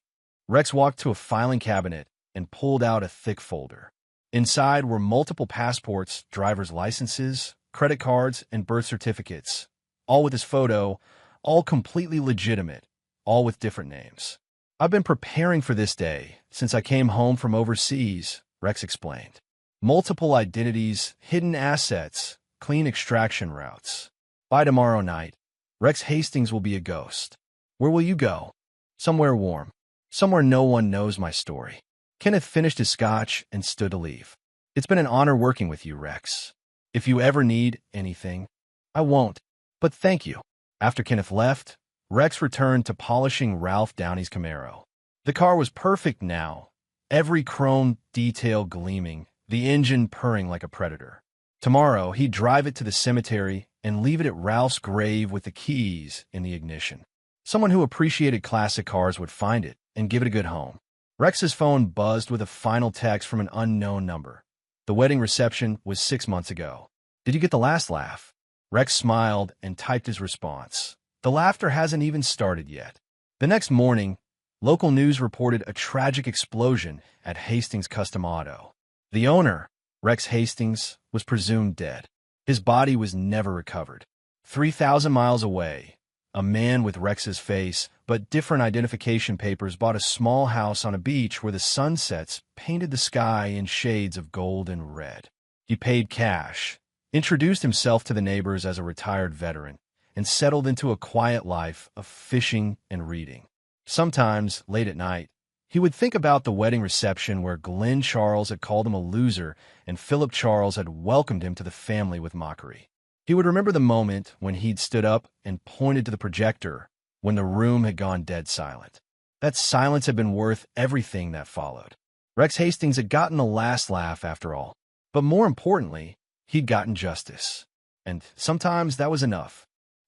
Rex walked to a filing cabinet and pulled out a thick folder. Inside were multiple passports, driver's licenses, credit cards, and birth certificates, all with his photo, all completely legitimate, all with different names. I've been preparing for this day since I came home from overseas, Rex explained. Multiple identities, hidden assets, clean extraction routes. By tomorrow night, Rex Hastings will be a ghost. Where will you go? Somewhere warm. Somewhere no one knows my story. Kenneth finished his scotch and stood to leave. It's been an honor working with you, Rex. If you ever need anything, I won't, but thank you. After Kenneth left, Rex returned to polishing Ralph Downey's Camaro. The car was perfect now, every chrome detail gleaming, the engine purring like a predator. Tomorrow, he'd drive it to the cemetery and leave it at Ralph's grave with the keys in the ignition. Someone who appreciated classic cars would find it and give it a good home. Rex's phone buzzed with a final text from an unknown number. The wedding reception was 6 months ago. Did you get the last laugh? Rex smiled and typed his response. The laughter hasn't even started yet. The next morning, local news reported a tragic explosion at Hastings Custom Auto. The owner, Rex Hastings, was presumed dead. His body was never recovered. 3,000 miles away, a man with Rex's face but different identification papers bought a small house on a beach where the sunsets painted the sky in shades of gold and red. He paid cash, introduced himself to the neighbors as a retired veteran, and settled into a quiet life of fishing and reading. Sometimes, late at night, he would think about the wedding reception where Glenn Charles had called him a loser and Philip Charles had welcomed him to the family with mockery. He would remember the moment when he'd stood up and pointed to the projector when the room had gone dead silent. That silence had been worth everything that followed. Rex Hastings had gotten the last laugh after all, but more importantly, he'd gotten justice. And sometimes that was enough.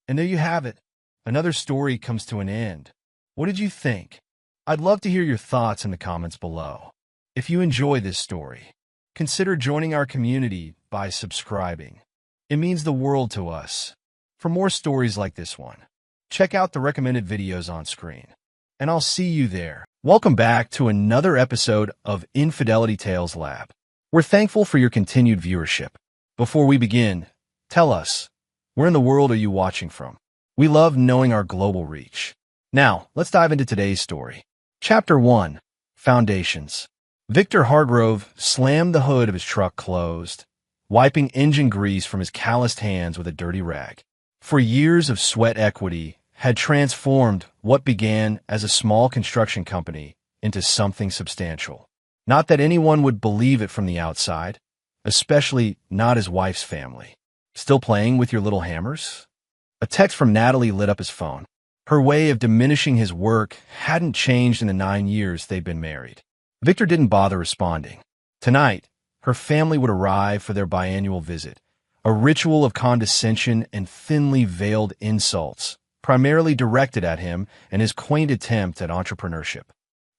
And there you have it. Another story comes to an end. What did you think? I'd love to hear your thoughts in the comments below. If you enjoy this story, consider joining our community by subscribing. It means the world to us. For more stories like this one, check out the recommended videos on screen. And I'll see you there. Welcome back to another episode of Infidelity Tales Lab. We're thankful for your continued viewership. Before we begin, tell us, where in the world are you watching from? We love knowing our global reach. Now, let's dive into today's story. Chapter 1. Foundations. Victor Hargrove slammed the hood of his truck closed, wiping engine grease from his calloused hands with a dirty rag. For years of sweat equity had transformed what began as a small construction company into something substantial. Not that anyone would believe it from the outside, especially not his wife's family. Still playing with your little hammers? A text from Natalie lit up his phone. Her way of diminishing his work hadn't changed in the 9 years they'd been married. Victor didn't bother responding. Tonight, her family would arrive for their biannual visit, a ritual of condescension and thinly veiled insults, primarily directed at him and his quaint attempt at entrepreneurship.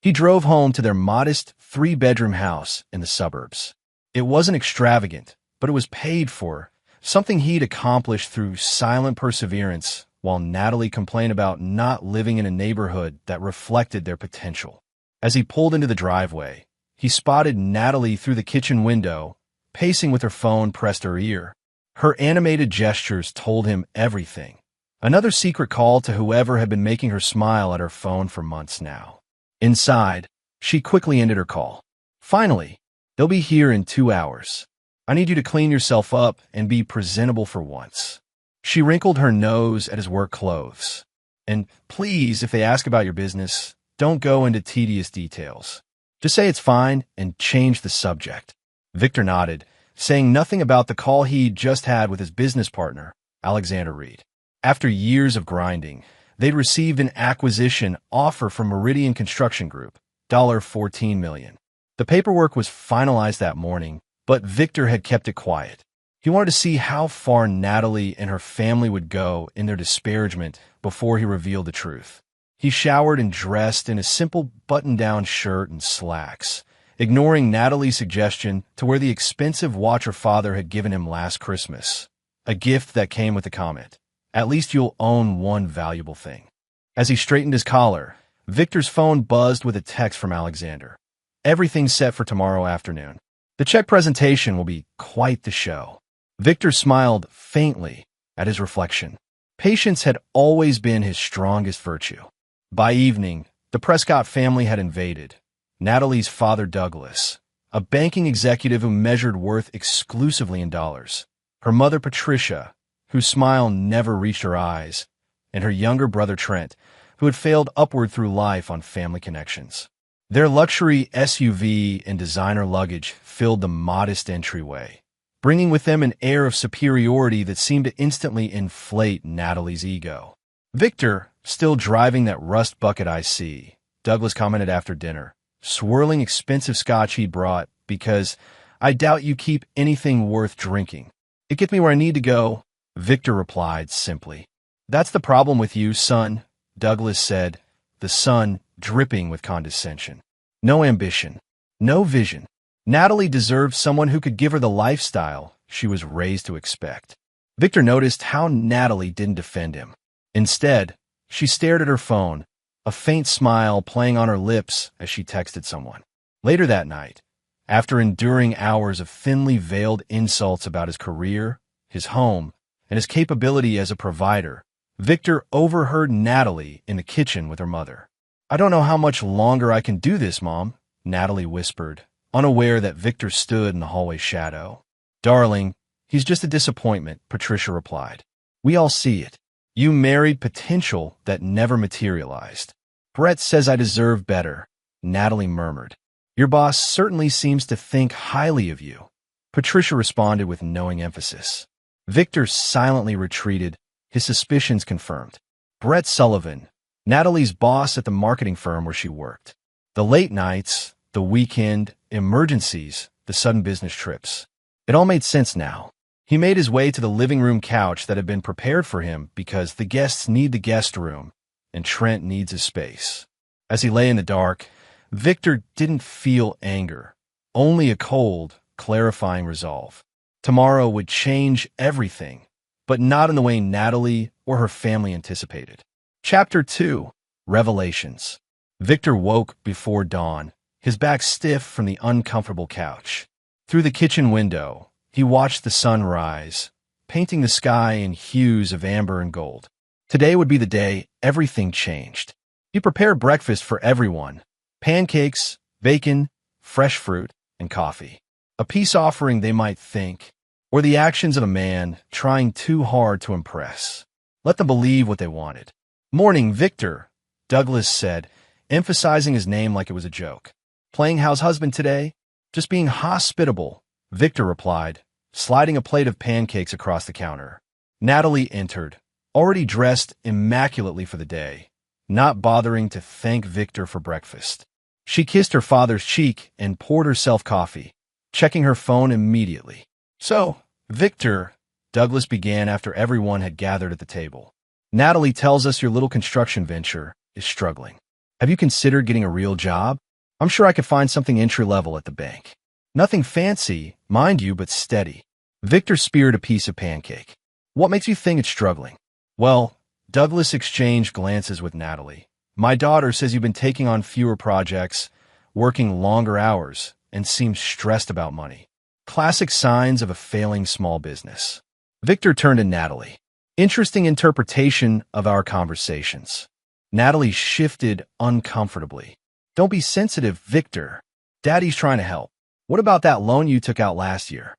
He drove home to their modest 3-bedroom house in the suburbs. It wasn't extravagant, but it was paid for, something he'd accomplished through silent perseverance while Natalie complained about not living in a neighborhood that reflected their potential. As he pulled into the driveway, he spotted Natalie through the kitchen window, pacing with her phone pressed to her ear. Her animated gestures told him everything. Another secret call to whoever had been making her smile at her phone for months now. Inside, she quickly ended her call. Finally, they'll be here in 2 hours. I need you to clean yourself up and be presentable for once. She wrinkled her nose at his work clothes. And please, if they ask about your business, don't go into tedious details. Just say it's fine and change the subject. Victor nodded, saying nothing about the call he'd just had with his business partner, Alexander Reed. After years of grinding, they'd received an acquisition offer from Meridian Construction Group, $14 million. The paperwork was finalized that morning, but Victor had kept it quiet. He wanted to see how far Natalie and her family would go in their disparagement before he revealed the truth. He showered and dressed in a simple button-down shirt and slacks, ignoring Natalie's suggestion to wear the expensive watch her father had given him last Christmas, a gift that came with the comment, "At least you'll own one valuable thing." As he straightened his collar, Victor's phone buzzed with a text from Alexander. "Everything's set for tomorrow afternoon. The check presentation will be quite the show." Victor smiled faintly at his reflection. Patience had always been his strongest virtue. By evening, the Prescott family had invaded. Natalie's father, Douglas, a banking executive who measured worth exclusively in dollars. Her mother, Patricia, whose smile never reached her eyes, and her younger brother, Trent, who had failed upward through life on family connections. Their luxury SUV and designer luggage filled the modest entryway, bringing with them an air of superiority that seemed to instantly inflate Natalie's ego. "Victor, still driving that rust bucket I see," Douglas commented after dinner, swirling expensive scotch he'd brought, "because I doubt you keep anything worth drinking." "It gets me where I need to go," Victor replied simply. "That's the problem with you, son," Douglas said, the sun dripping with condescension. "No ambition, no vision. Natalie deserved someone who could give her the lifestyle she was raised to expect." Victor noticed how Natalie didn't defend him. Instead, she stared at her phone, a faint smile playing on her lips as she texted someone. Later that night, after enduring hours of thinly veiled insults about his career, his home, and his capability as a provider, Victor overheard Natalie in the kitchen with her mother. "I don't know how much longer I can do this, Mom," Natalie whispered, unaware that Victor stood in the hallway shadow. "Darling, he's just a disappointment," Patricia replied. "We all see it. You married potential that never materialized." "Brett says I deserve better," Natalie murmured. "Your boss certainly seems to think highly of you," Patricia responded with knowing emphasis. Victor silently retreated, his suspicions confirmed. Brett Sullivan, Natalie's boss at the marketing firm where she worked. The late nights, the weekend, emergencies, the sudden business trips. It all made sense now. He made his way to the living room couch that had been prepared for him because the guests need the guest room, and Trent needs his space. As he lay in the dark, Victor didn't feel anger, only a cold, clarifying resolve. Tomorrow would change everything, but not in the way Natalie or her family anticipated. Chapter 2. Revelations. Victor woke before dawn, his back stiff from the uncomfortable couch. Through the kitchen window, he watched the sun rise, painting the sky in hues of amber and gold. Today would be the day everything changed. He prepared breakfast for everyone: pancakes, bacon, fresh fruit, and coffee. A peace offering, they might think, or the actions of a man trying too hard to impress. Let them believe what they wanted. "Morning, Victor," Douglas said, emphasizing his name like it was a joke. "Playing house husband today?" "Just being hospitable," Victor replied, sliding a plate of pancakes across the counter. Natalie entered, already dressed immaculately for the day, not bothering to thank Victor for breakfast. She kissed her father's cheek and poured herself coffee, checking her phone immediately. "So, Victor," Douglas began after everyone had gathered at the table, "Natalie tells us your little construction venture is struggling. Have you considered getting a real job? I'm sure I could find something entry-level at the bank. Nothing fancy, mind you, but steady." Victor speared a piece of pancake. "What makes you think it's struggling?" "Well," Douglas exchanged glances with Natalie. "My daughter says you've been taking on fewer projects, working longer hours, and seemed stressed about money. Classic signs of a failing small business. Victor turned to Natalie. Interesting interpretation of our conversations. Natalie shifted uncomfortably. Don't be sensitive, Victor. Daddy's trying to help. What about that loan you took out last year?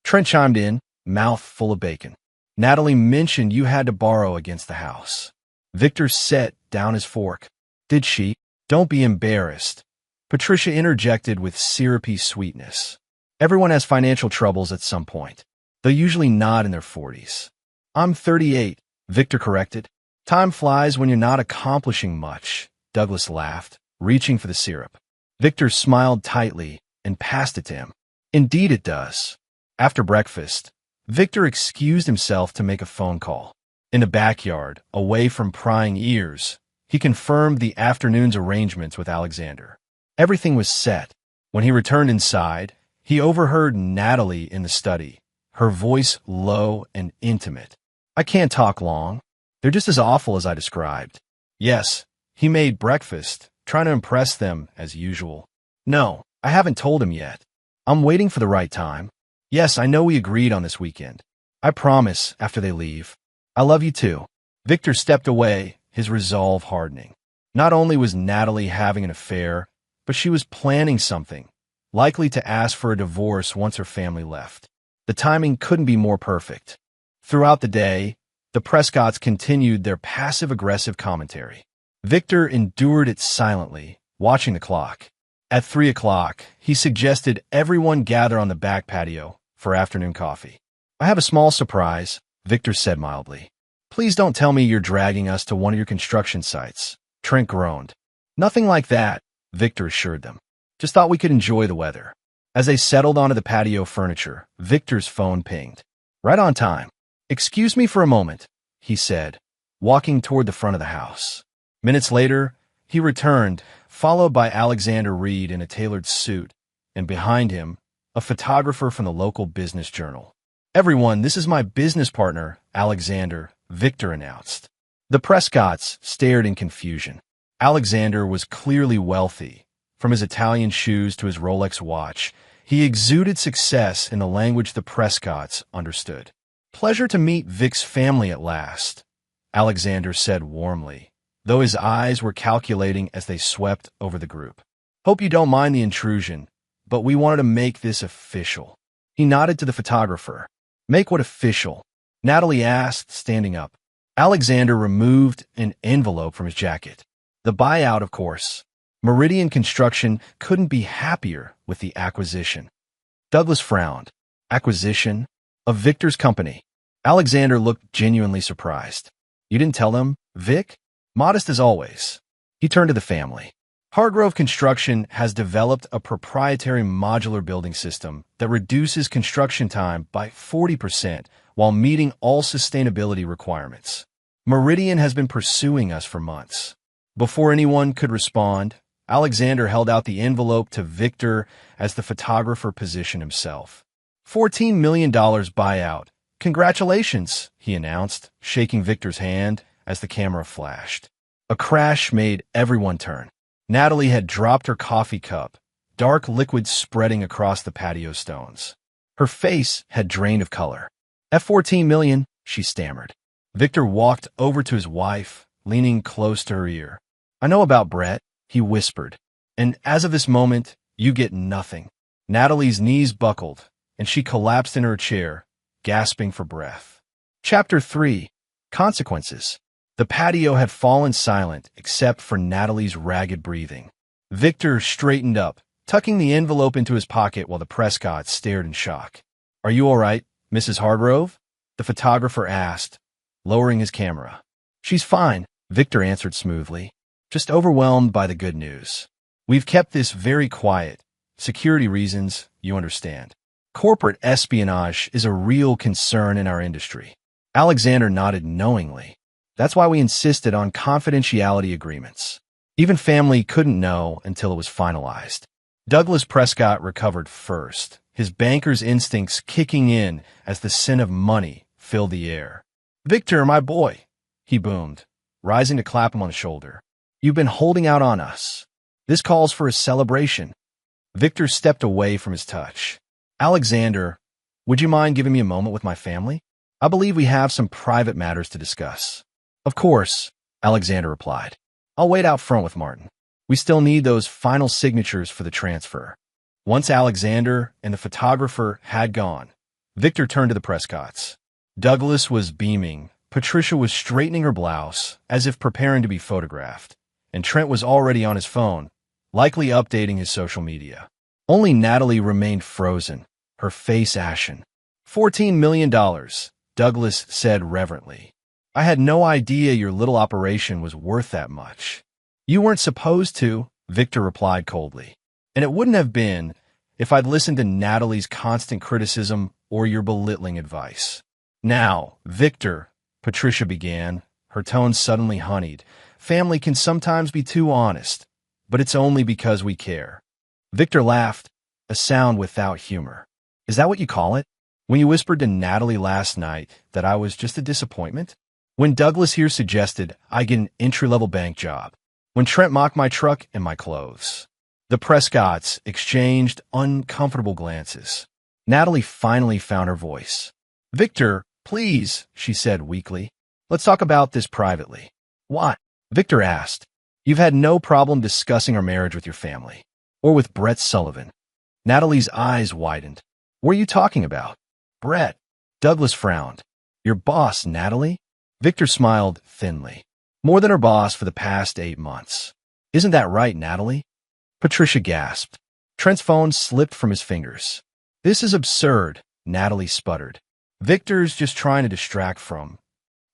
Trent chimed in, mouth full of bacon. Natalie mentioned you had to borrow against the house. Victor set down his fork. Did she? Don't be embarrassed. Patricia interjected with syrupy sweetness. Everyone has financial troubles at some point. They're usually not in their 40s. I'm 38, Victor corrected. Time flies when you're not accomplishing much, Douglas laughed, reaching for the syrup. Victor smiled tightly and passed it to him. Indeed it does. After breakfast, Victor excused himself to make a phone call. In the backyard, away from prying ears, he confirmed the afternoon's arrangements with Alexander. Everything was set. When he returned inside, he overheard Natalie in the study, her voice low and intimate. I can't talk long. They're just as awful as I described. Yes, he made breakfast, trying to impress them as usual. No, I haven't told him yet. I'm waiting for the right time. Yes, I know we agreed on this weekend. I promise after they leave. I love you too. Victor stepped away, his resolve hardening. Not only was Natalie having an affair, but she was planning something, likely to ask for a divorce once her family left. The timing couldn't be more perfect. Throughout the day, the Prescotts continued their passive-aggressive commentary. Victor endured it silently, watching the clock. At 3 o'clock, he suggested everyone gather on the back patio for afternoon coffee. I have a small surprise, Victor said mildly. Please don't tell me you're dragging us to one of your construction sites. Trent groaned. Nothing like that, Victor assured them. Just thought we could enjoy the weather. As they settled onto the patio furniture, Victor's phone pinged. Right on time. Excuse me for a moment, he said, walking toward the front of the house. Minutes later, he returned, followed by Alexander Reed in a tailored suit, and behind him, a photographer from the local business journal. Everyone, this is my business partner, Alexander, Victor announced. The Prescotts stared in confusion. Alexander was clearly wealthy. From his Italian shoes to his Rolex watch, he exuded success in the language the Prescotts understood. Pleasure to meet Vic's family at last, Alexander said warmly, though his eyes were calculating as they swept over the group. Hope you don't mind the intrusion, but we wanted to make this official. He nodded to the photographer. Make what official? Natalie asked, standing up. Alexander removed an envelope from his jacket. The buyout, of course. Meridian Construction couldn't be happier with the acquisition. Douglas frowned. Acquisition? Of Victor's company. Alexander looked genuinely surprised. You didn't tell them, Vic? Modest as always. He turned to the family. Hargrove Construction has developed a proprietary modular building system that reduces construction time by 40% while meeting all sustainability requirements. Meridian has been pursuing us for months. Before anyone could respond, Alexander held out the envelope to Victor as the photographer positioned himself. $14 million buyout. Congratulations, he announced, shaking Victor's hand as the camera flashed. A crash made everyone turn. Natalie had dropped her coffee cup, dark liquid spreading across the patio stones. Her face had drained of color. At $14 million, she stammered. Victor walked over to his wife, leaning close to her ear. I know about Brett, he whispered. And as of this moment, you get nothing. Natalie's knees buckled, and she collapsed in her chair, gasping for breath. Chapter 3. Consequences. The patio had fallen silent except for Natalie's ragged breathing. Victor straightened up, tucking the envelope into his pocket while the Prescotts stared in shock. Are you all right, Mrs. Hargrove? The photographer asked, lowering his camera. She's fine, Victor answered smoothly, just overwhelmed by the good news. We've kept this very quiet. Security reasons, you understand. Corporate espionage is a real concern in our industry. Alexander nodded knowingly. That's why we insisted on confidentiality agreements. Even family couldn't know until it was finalized. Douglas Prescott recovered first, his banker's instincts kicking in as the scent of money filled the air. Victor, my boy, he boomed, rising to clap him on the shoulder. You've been holding out on us. This calls for a celebration. Victor stepped away from his touch. Alexander, would you mind giving me a moment with my family? I believe we have some private matters to discuss. Of course, Alexander replied. I'll wait out front with Martin. We still need those final signatures for the transfer. Once Alexander and the photographer had gone, Victor turned to the Prescotts. Douglas was beaming. Patricia was straightening her blouse, as if preparing to be photographed, and Trent was already on his phone, likely updating his social media. Only Natalie remained frozen, her face ashen. $14 million, Douglas said reverently. I had no idea your little operation was worth that much. You weren't supposed to, Victor replied coldly. And it wouldn't have been if I'd listened to Natalie's constant criticism or your belittling advice. Now, Victor, Patricia began, her tone suddenly honeyed. Family can sometimes be too honest, but it's only because we care. Victor laughed, a sound without humor. Is that what you call it? When you whispered to Natalie last night that I was just a disappointment? When Douglas here suggested I get an entry-level bank job? When Trent mocked my truck and my clothes? The Prescotts exchanged uncomfortable glances. Natalie finally found her voice. Victor, please, she said weakly. Let's talk about this privately. What? Victor asked. You've had no problem discussing our marriage with your family. Or with Brett Sullivan. Natalie's eyes widened. What are you talking about? Brett. Douglas frowned. Your boss, Natalie? Victor smiled thinly. More than her boss for the past 8 months. Isn't that right, Natalie? Patricia gasped. Trent's phone slipped from his fingers. This is absurd, Natalie sputtered. Victor's just trying to distract from.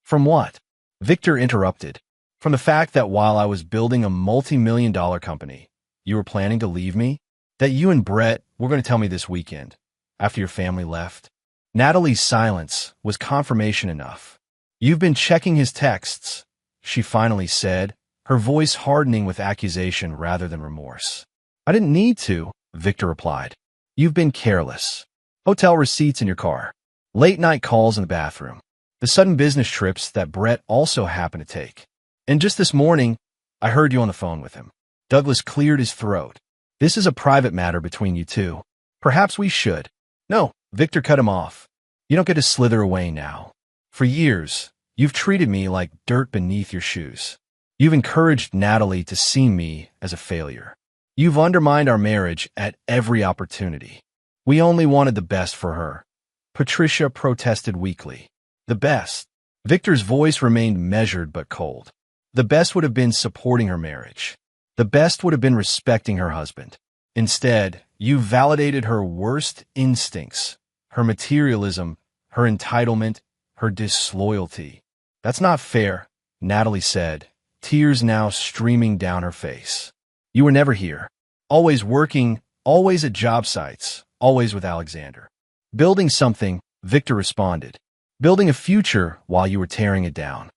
From what? Victor interrupted. From the fact that while I was building a multi-million-dollar company, you were planning to leave me? That you and Brett were going to tell me this weekend, after your family left? Natalie's silence was confirmation enough. You've been checking his texts, she finally said, her voice hardening with accusation rather than remorse. I didn't need to, Victor replied. You've been careless. Hotel receipts in your car. Late-night calls in the bathroom. The sudden business trips that Brett also happened to take. And just this morning, I heard you on the phone with him. Douglas cleared his throat. This is a private matter between you two. Perhaps we should. No, Victor cut him off. You don't get to slither away now. For years, you've treated me like dirt beneath your shoes. You've encouraged Natalie to see me as a failure. You've undermined our marriage at every opportunity. We only wanted the best for her. Patricia protested weakly. The best. Victor's voice remained measured but cold. The best would have been supporting her marriage. The best would have been respecting her husband. Instead, you validated her worst instincts, her materialism, her entitlement, her disloyalty. That's not fair, Natalie said, tears now streaming down her face. You were never here. Always working, always at job sites, always with Alexander. Building something, Victor responded. Building a future while you were tearing it down.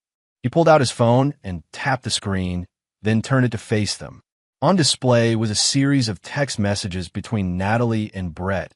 He pulled out his phone and tapped the screen, then turned it to face them. On display was a series of text messages between Natalie and Brett.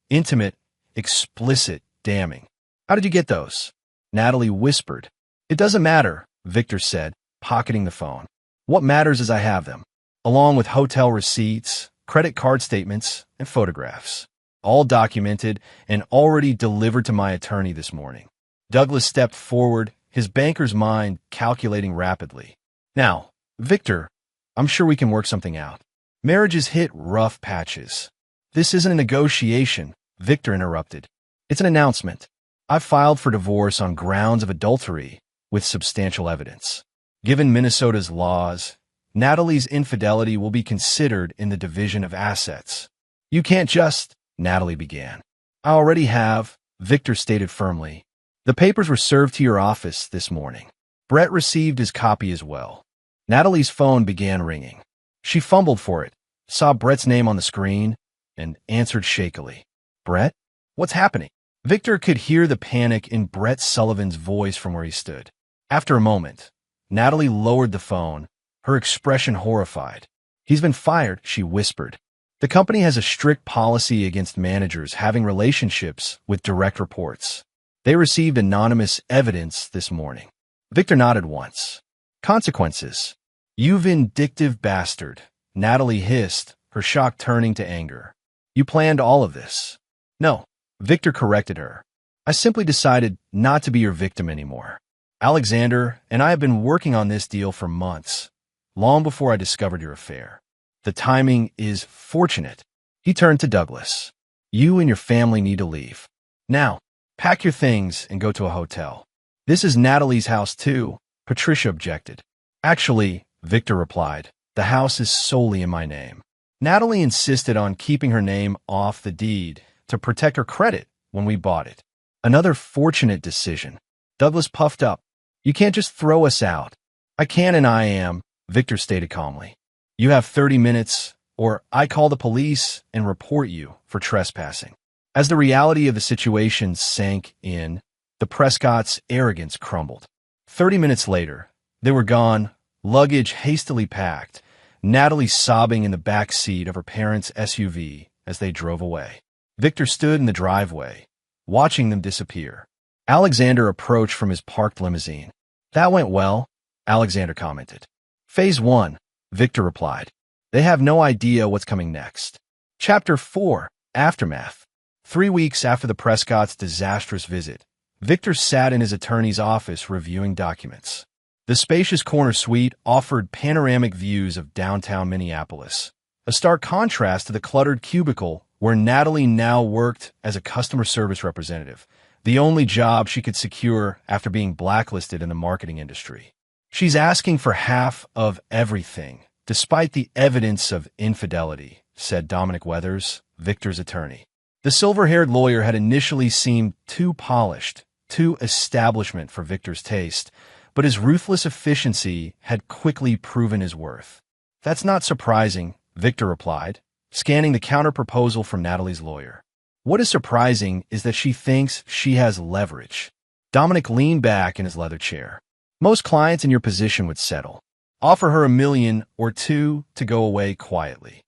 Intimate, explicit, damning. How did you get those? Natalie whispered. It doesn't matter, Victor said, pocketing the phone. What matters is I have them, along with hotel receipts, credit card statements, and photographs. All documented and already delivered to my attorney this morning. Douglas stepped forward, his banker's mind calculating rapidly. Now, Victor, I'm sure we can work something out. Marriages hit rough patches. This isn't a negotiation, Victor interrupted. It's an announcement. I've filed for divorce on grounds of adultery with substantial evidence. Given Minnesota's laws, Natalie's infidelity will be considered in the division of assets. You can't just, Natalie began. I already have, Victor stated firmly. The papers were served to your office this morning. Brett received his copy as well. Natalie's phone began ringing. She fumbled for it, saw Brett's name on the screen, and answered shakily. Brett? What's happening? Victor could hear the panic in Brett Sullivan's voice from where he stood. After a moment, Natalie lowered the phone, her expression horrified. He's been fired, she whispered. The company has a strict policy against managers having relationships with direct reports. They received anonymous evidence this morning. Victor nodded once. Consequences. You vindictive bastard, Natalie hissed, her shock turning to anger. You planned all of this. No, Victor corrected her. I simply decided not to be your victim anymore. Alexander and I have been working on this deal for months, long before I discovered your affair. The timing is fortunate. He turned to Douglas. You and your family need to leave. Now, pack your things and go to a hotel. This is Natalie's house too, Patricia objected. Actually, Victor replied, the house is solely in my name. Natalie insisted on keeping her name off the deed to protect her credit when we bought it. Another fortunate decision. Douglas puffed up. You can't just throw us out. I can and I am, Victor stated calmly. You have 30 minutes, or I call the police and report you for trespassing. As the reality of the situation sank in, the Prescotts' arrogance crumbled. 30 minutes later, they were gone, luggage hastily packed, Natalie sobbing in the back seat of her parents' SUV as they drove away. Victor stood in the driveway, watching them disappear. Alexander approached from his parked limousine. That went well, Alexander commented. Phase 1, Victor replied. They have no idea what's coming next. Chapter 4, Aftermath. 3 weeks after the Prescotts' disastrous visit, Victor sat in his attorney's office reviewing documents. The spacious corner suite offered panoramic views of downtown Minneapolis, a stark contrast to the cluttered cubicle where Natalie now worked as a customer service representative, the only job she could secure after being blacklisted in the marketing industry. She's asking for half of everything, despite the evidence of infidelity, said Dominic Weathers, Victor's attorney. The silver-haired lawyer had initially seemed too polished, too establishment for Victor's taste, but his ruthless efficiency had quickly proven his worth. That's not surprising, Victor replied, scanning the counter-proposal from Natalie's lawyer. What is surprising is that she thinks she has leverage. Dominic leaned back in his leather chair. Most clients in your position would settle. Offer her $1 million or $2 million to go away quietly.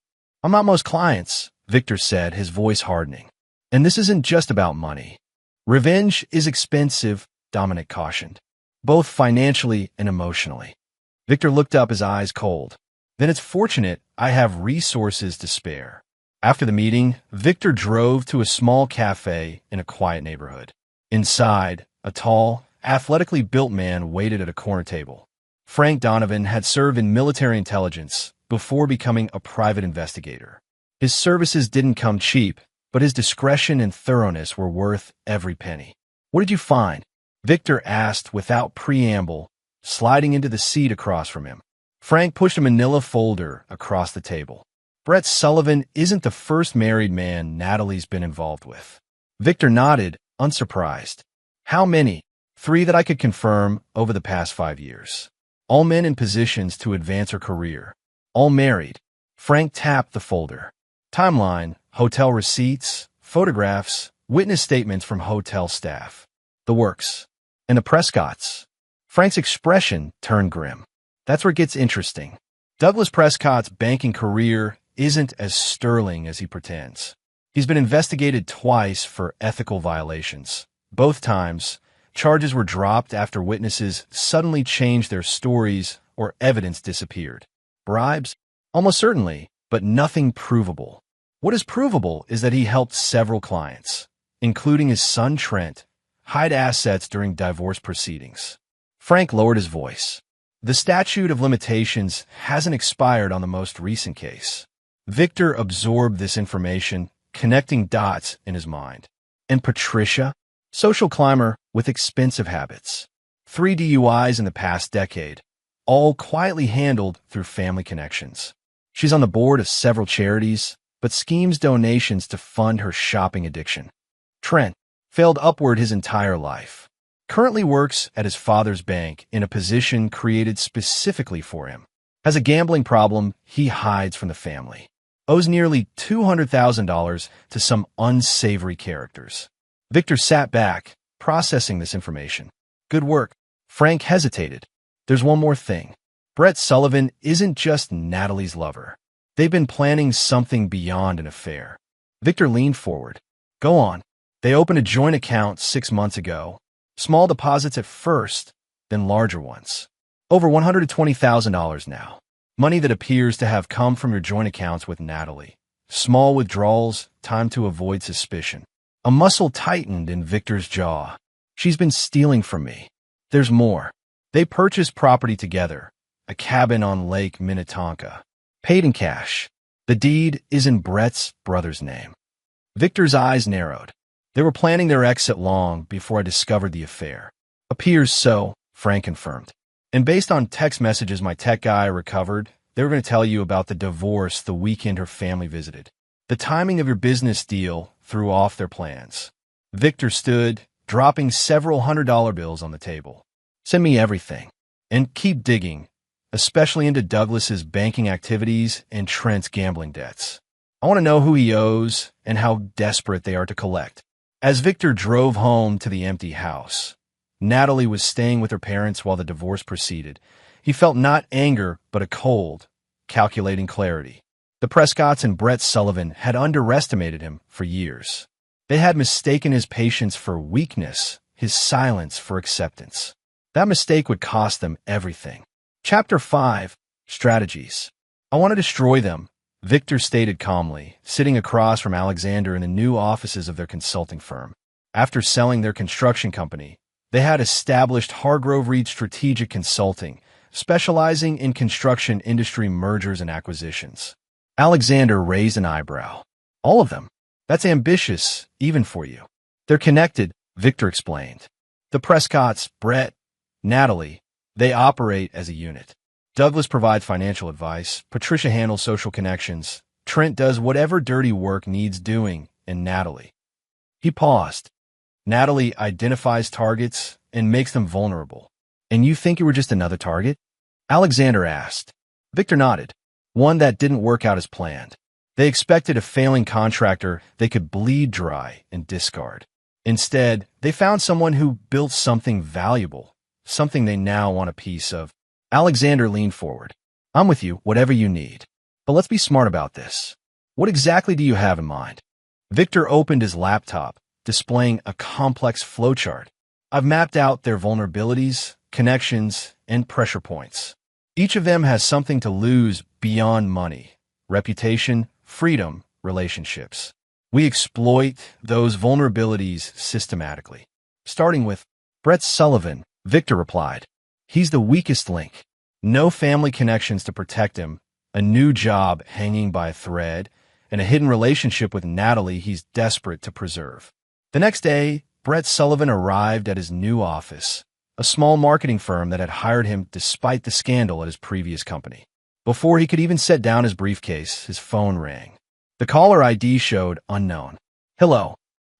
I'm not most clients, Victor said, his voice hardening. And this isn't just about money. Revenge is expensive, Dominic cautioned, both financially and emotionally. Victor looked up, his eyes cold. Then it's fortunate I have resources to spare. After the meeting, Victor drove to a small cafe in a quiet neighborhood. Inside, a tall, athletically built man waited at a corner table. Frank Donovan had served in military intelligence before becoming a private investigator. His services didn't come cheap, but his discretion and thoroughness were worth every penny. What did you find? Victor asked without preamble, sliding into the seat across from him. Frank pushed a manila folder across the table. Brett Sullivan isn't the first married man Natalie's been involved with. Victor nodded, unsurprised. How many? 3 that I could confirm over the past 5 years. All men in positions to advance her career. All married. Frank tapped the folder. Timeline, hotel receipts, photographs, witness statements from hotel staff. The works. And the Prescotts. Frank's expression turned grim. That's where it gets interesting. Douglas Prescott's banking career isn't as sterling as he pretends. He's been investigated twice for ethical violations. Both times, charges were dropped after witnesses suddenly changed their stories or evidence disappeared. Bribes? Almost certainly, but nothing provable. What is provable is that he helped several clients, including his son Trent, hide assets during divorce proceedings. Frank lowered his voice. The statute of limitations hasn't expired on the most recent case. Victor absorbed this information, connecting dots in his mind. And Patricia? Social climber with expensive habits. 3 DUIs in the past decade, all quietly handled through family connections. She's on the board of several charities, but schemes donations to fund her shopping addiction. Trent failed upward his entire life. Currently works at his father's bank in a position created specifically for him. Has a gambling problem he hides from the family. Owes nearly $200,000 to some unsavory characters. Victor sat back, processing this information. Good work. Frank hesitated. There's one more thing. Brett Sullivan isn't just Natalie's lover. They've been planning something beyond an affair. Victor leaned forward. Go on. They opened a joint account 6 months ago. Small deposits at first, then larger ones. Over $120,000 now. Money that appears to have come from your joint accounts with Natalie. Small withdrawals, time to avoid suspicion. A muscle tightened in Victor's jaw. She's been stealing from me. There's more. They purchased property together, a cabin on Lake Minnetonka. Paid in cash. The deed is in Brett's brother's name. Victor's eyes narrowed. They were planning their exit long before I discovered the affair. Appears so, Frank confirmed. And based on text messages my tech guy recovered, they were going to tell you about the divorce the weekend her family visited. The timing of your business deal threw off their plans. Victor stood, dropping several $100 bills on the table. Send me everything. And keep digging, especially into Douglas's banking activities and Trent's gambling debts. I want to know who he owes and how desperate they are to collect. As Victor drove home to the empty house, Natalie was staying with her parents while the divorce proceeded. He felt not anger, but a cold, calculating clarity. The Prescotts and Brett Sullivan had underestimated him for years. They had mistaken his patience for weakness, his silence for acceptance. That mistake would cost them everything. Chapter 5. Strategies. I want to destroy them, Victor stated calmly, sitting across from Alexander in the new offices of their consulting firm. After selling their construction company, they had established Hargrove Reed Strategic Consulting, specializing in construction industry mergers and acquisitions. Alexander raised an eyebrow. All of them? That's ambitious, even for you. They're connected, Victor explained. The Prescotts, Brett, Natalie, they operate as a unit. Douglas provides financial advice, Patricia handles social connections, Trent does whatever dirty work needs doing, and Natalie. He paused. Natalie identifies targets and makes them vulnerable. And you think you were just another target? Alexander asked. Victor nodded. One that didn't work out as planned. They expected a failing contractor they could bleed dry and discard. Instead, they found someone who built something valuable, something they now want a piece of. Alexander leaned forward. I'm with you, whatever you need. But let's be smart about this. What exactly do you have in mind? Victor opened his laptop, displaying a complex flowchart. I've mapped out their vulnerabilities, connections, and pressure points. Each of them has something to lose beyond money, reputation, freedom, relationships. We exploit those vulnerabilities systematically. Starting with Brett Sullivan, Victor replied. He's the weakest link. No family connections to protect him, a new job hanging by a thread, and a hidden relationship with Natalie he's desperate to preserve. The next day, Brett Sullivan arrived at his new office, a small marketing firm that had hired him despite the scandal at his previous company. Before he could even set down his briefcase, his phone rang. The caller ID showed unknown. Hello.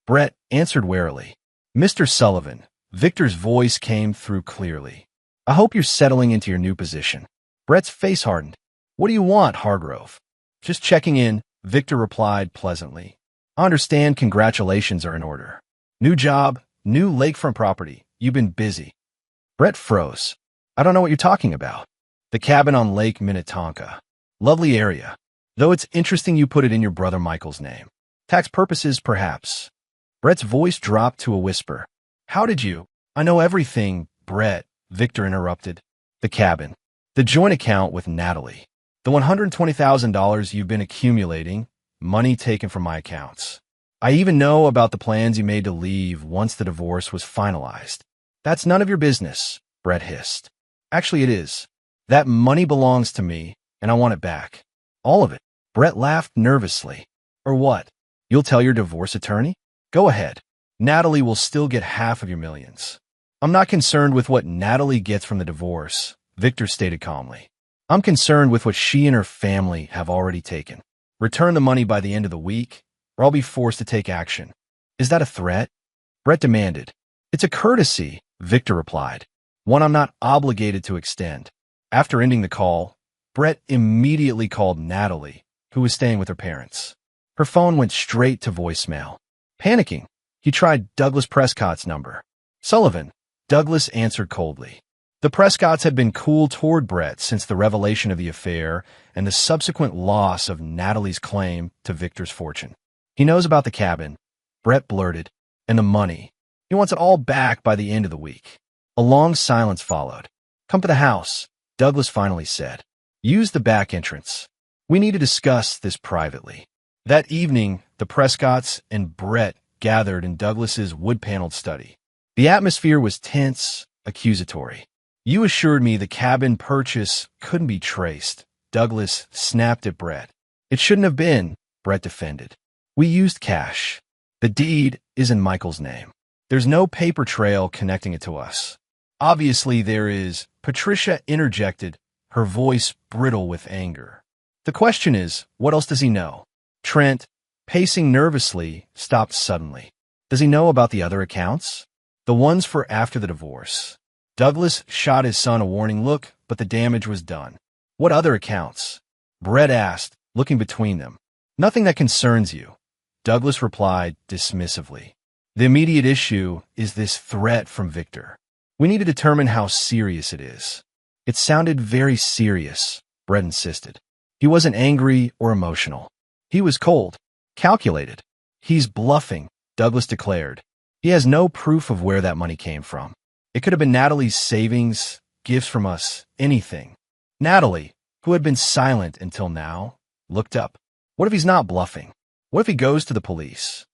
Brett answered warily. Mr. Sullivan, Victor's voice came through clearly. I hope you're settling into your new position. Brett's face hardened. What do you want, Hargrove? Just checking in, Victor replied pleasantly. I understand congratulations are in order. New job, new lakefront property. You've been busy. Brett froze. I don't know what you're talking about. The cabin on Lake Minnetonka. Lovely area. Though it's interesting you put it in your brother Michael's name. Tax purposes, perhaps. Brett's voice dropped to a whisper. How did you? I know everything, Brett, Victor interrupted. The cabin. The joint account with Natalie. The $120,000 you've been accumulating, money taken from my accounts. I even know about the plans you made to leave once the divorce was finalized. That's none of your business, Brett hissed. Actually, it is. That money belongs to me, and I want it back. All of it. Brett laughed nervously. Or what? You'll tell your divorce attorney? Go ahead. Natalie will still get half of your millions. I'm not concerned with what Natalie gets from the divorce, Victor stated calmly. I'm concerned with what she and her family have already taken. Return the money by the end of the week, or I'll be forced to take action. Is that a threat? Brett demanded. It's a courtesy, Victor replied. One I'm not obligated to extend. After ending the call, Brett immediately called Natalie, who was staying with her parents. Her phone went straight to voicemail. Panicking, he tried Douglas Prescott's number. Sullivan. Douglas answered coldly. The Prescotts had been cool toward Brett since the revelation of the affair and the subsequent loss of Natalie's claim to Victor's fortune. He knows about the cabin, Brett blurted, and the money. He wants it all back by the end of the week. A long silence followed. Come to the house, Douglas finally said. Use the back entrance. We need to discuss this privately." That evening, the Prescotts and Brett gathered in Douglas's wood-paneled study. The atmosphere was tense, accusatory. "You assured me the cabin purchase couldn't be traced," Douglas snapped at Brett. "It shouldn't have been," Brett defended. "We used cash. The deed is in Michael's name. There's no paper trail connecting it to us." "Obviously there is," Patricia interjected, her voice brittle with anger. "The question is, what else does he know?" Trent, pacing nervously, stopped suddenly. "Does he know about the other accounts? The ones for after the divorce?" Douglas shot his son a warning look, but the damage was done. "What other accounts?" Brett asked, looking between them. "Nothing that concerns you," Douglas replied dismissively. "The immediate issue is this threat from Victor. We need to determine how serious it is." "It sounded very serious," Brett insisted. "He wasn't angry or emotional. He was cold, calculated." "He's bluffing," Douglas declared. "He has no proof of where that money came from. It could have been Natalie's savings, gifts from us, anything." Natalie, who had been silent until now, looked up. "What if he's not bluffing? What if he goes to the police?"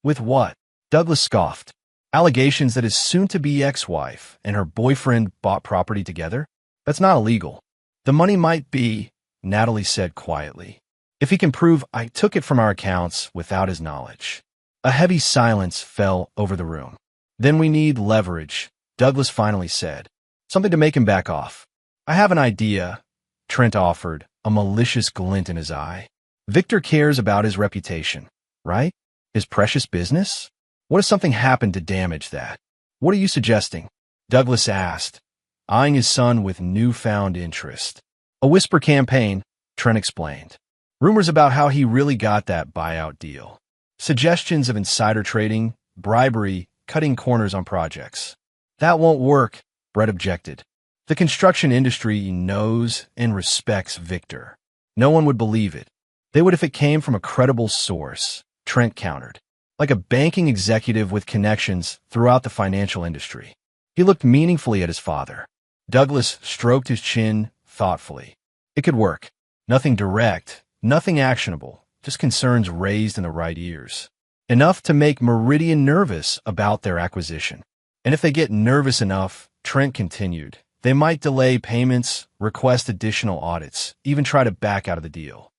"With what?" Douglas scoffed. "Allegations that his soon-to-be ex-wife and her boyfriend bought property together? That's not illegal." "The money might be," Natalie said quietly, "if he can prove I took it from our accounts without his knowledge." A heavy silence fell over the room. "Then we need leverage," Douglas finally said. "Something to make him back off." "I have an idea," Trent offered, a malicious glint in his eye. "Victor cares about his reputation, right? His precious business? What if something happened to damage that?" "What are you suggesting?" Douglas asked, eyeing his son with newfound interest. "A whisper campaign," Trent explained. "Rumors about how he really got that buyout deal. Suggestions of insider trading, bribery, cutting corners on projects." "That won't work," Brett objected. "The construction industry knows and respects Victor. No one would believe it." "They would if it came from a credible source," Trent countered. "Like a banking executive with connections throughout the financial industry." He looked meaningfully at his father. Douglas stroked his chin thoughtfully. "It could work. Nothing direct, nothing actionable, just concerns raised in the right ears. Enough to make Meridian nervous about their acquisition. And if they get nervous enough," Trent continued, "they might delay payments, request additional audits, even try to back out of the deal.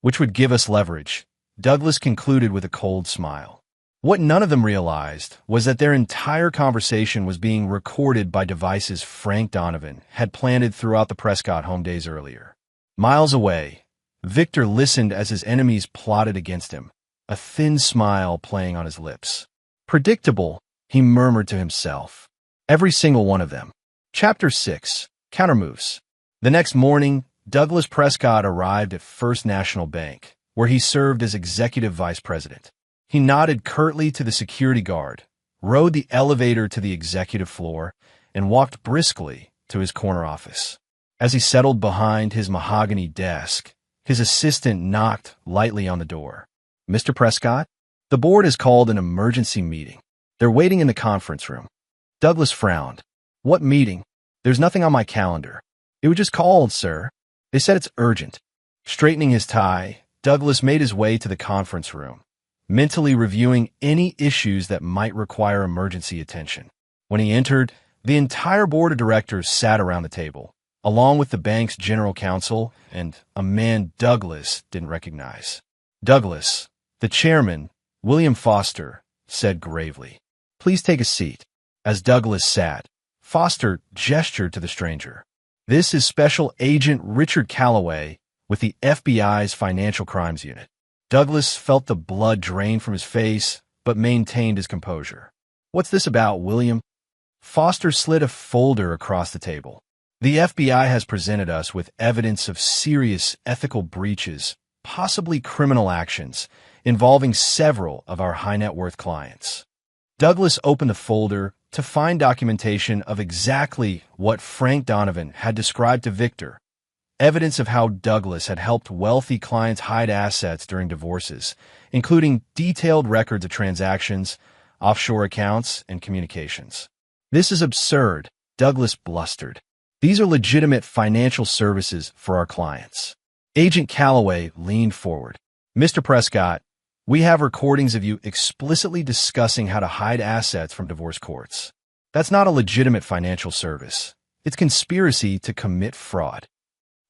Which would give us leverage," Douglas concluded with a cold smile. What none of them realized was that their entire conversation was being recorded by devices Frank Donovan had planted throughout the Prescott home days earlier. Miles away, Victor listened as his enemies plotted against him, a thin smile playing on his lips. "Predictable," he murmured to himself. "Every single one of them." Chapter 6. Countermoves. The next morning, Douglas Prescott arrived at First National Bank, where he served as executive vice president. He nodded curtly to the security guard, rode the elevator to the executive floor, and walked briskly to his corner office. As he settled behind his mahogany desk, his assistant knocked lightly on the door. "Mr. Prescott? The board has called an emergency meeting. They're waiting in the conference room." Douglas frowned. "What meeting?" "There's nothing on my calendar." "It was just called, sir. They said it's urgent." Straightening his tie, Douglas made his way to the conference room, mentally reviewing any issues that might require emergency attention. When he entered, the entire board of directors sat around the table, along with the bank's general counsel and a man Douglas didn't recognize. Douglas, the chairman, William Foster, said gravely, "Please take a seat." As Douglas sat, Foster gestured to the stranger. "This is Special Agent Richard Calloway with the FBI's Financial Crimes Unit." Douglas felt the blood drain from his face, but maintained his composure. "What's this about, William?" Foster slid a folder across the table. "The FBI has presented us with evidence of serious ethical breaches, possibly criminal actions, involving several of our high-net-worth clients." Douglas opened the folder to find documentation of exactly what Frank Donovan had described to Victor, evidence of how Douglas had helped wealthy clients hide assets during divorces, including detailed records of transactions, offshore accounts, and communications. "This is absurd," Douglas blustered. These are legitimate financial services for our clients. Agent Calloway leaned forward. Mr. Prescott, we have recordings of you explicitly discussing how to hide assets from divorce courts. That's not a legitimate financial service. It's conspiracy to commit fraud.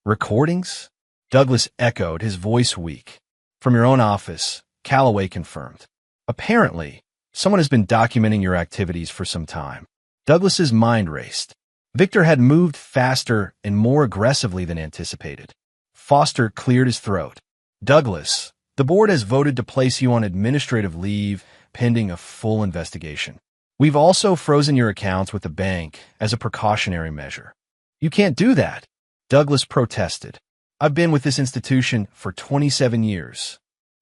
Recordings? Douglas echoed, his voice weak. From your own office, Calloway confirmed. Apparently, someone has been documenting your activities for some time. Douglas's mind raced. Victor had moved faster and more aggressively than anticipated. Foster cleared his throat. Douglas, the board has voted to place you on administrative leave pending a full investigation. We've also frozen your accounts with the bank as a precautionary measure. You can't do that, Douglas protested. I've been with this institution for 27 years,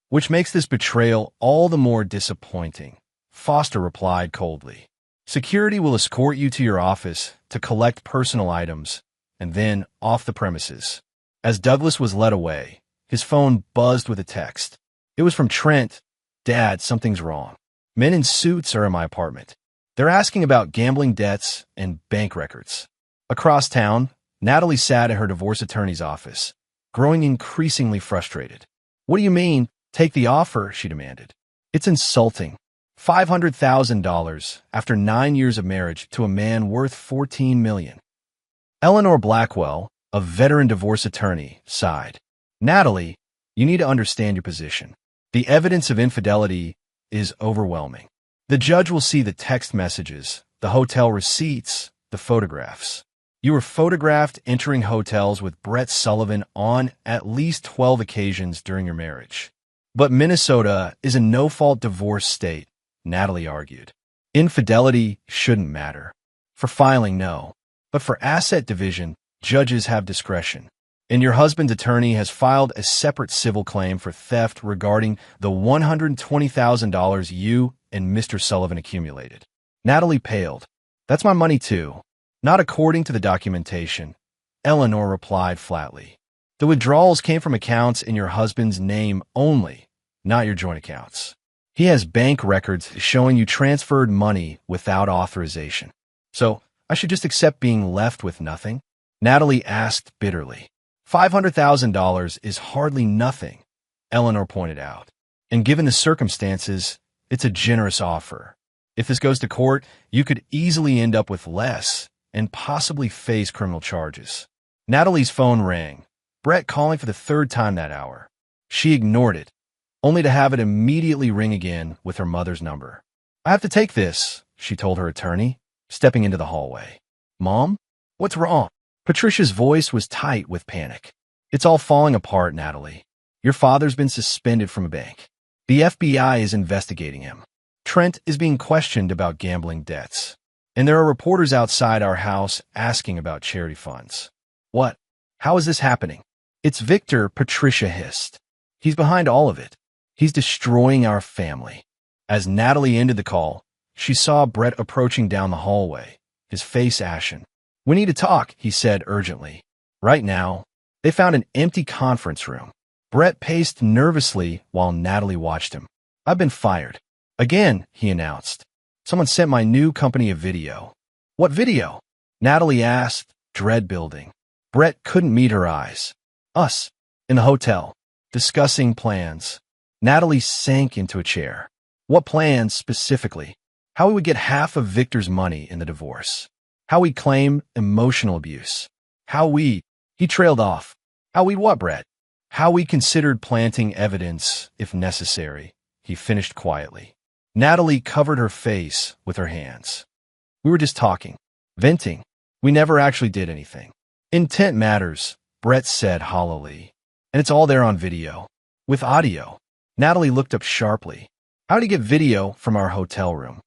which makes this betrayal all the more disappointing, Foster replied coldly. Security will escort you to your office to collect personal items and then off the premises. As Douglas was led away, his phone buzzed with a text. It was from Trent. Dad, something's wrong. Men in suits are in my apartment. They're asking about gambling debts and bank records. Across town, Natalie sat at her divorce attorney's office, growing increasingly frustrated. What do you mean, take the offer, she demanded. It's insulting. $500,000 after 9 years of marriage to a man worth $14 million. Eleanor Blackwell, a veteran divorce attorney, sighed. Natalie, you need to understand your position. The evidence of infidelity is overwhelming. The judge will see the text messages, the hotel receipts, the photographs. You were photographed entering hotels with Brett Sullivan on at least 12 occasions during your marriage. But Minnesota is a no-fault divorce state, Natalie argued. Infidelity shouldn't matter. For filing, no. But for asset division, judges have discretion. And your husband's attorney has filed a separate civil claim for theft regarding the $120,000 you and Mr. Sullivan accumulated. Natalie paled. That's my money too. Not according to the documentation, Eleanor replied flatly. The withdrawals came from accounts in your husband's name only, not your joint accounts. He has bank records showing you transferred money without authorization. So, I should just accept being left with nothing? Natalie asked bitterly. $500,000 is hardly nothing, Eleanor pointed out. And given the circumstances, it's a generous offer. If this goes to court, you could easily end up with less and possibly face criminal charges. Natalie's phone rang, Brett calling for the third time that hour. She ignored it, only to have it immediately ring again with her mother's number. I have to take this, she told her attorney, stepping into the hallway. Mom? What's wrong? Patricia's voice was tight with panic. It's all falling apart, Natalie. Your father's been suspended from a bank. The FBI is investigating him. Trent is being questioned about gambling debts. And there are reporters outside our house asking about charity funds. What? How is this happening? It's Victor, Patricia hissed. He's behind all of it. He's destroying our family. As Natalie ended the call, she saw Brett approaching down the hallway, his face ashen. We need to talk, he said urgently. Right now. They found an empty conference room. Brett paced nervously while Natalie watched him. I've been fired. Again, he announced. Someone sent my new company a video. What video? Natalie asked, dread building. Brett couldn't meet her eyes. Us, in the hotel, discussing plans. Natalie sank into a chair. What plans specifically? How we would get half of Victor's money in the divorce. How we claim emotional abuse. How we, he trailed off. How we what, Brett? How we considered planting evidence if necessary, he finished quietly. Natalie covered her face with her hands. We were just talking, venting. We never actually did anything. Intent matters, Brett said hollowly. And it's all there on video. With audio. Natalie looked up sharply. How did he get video from our hotel room?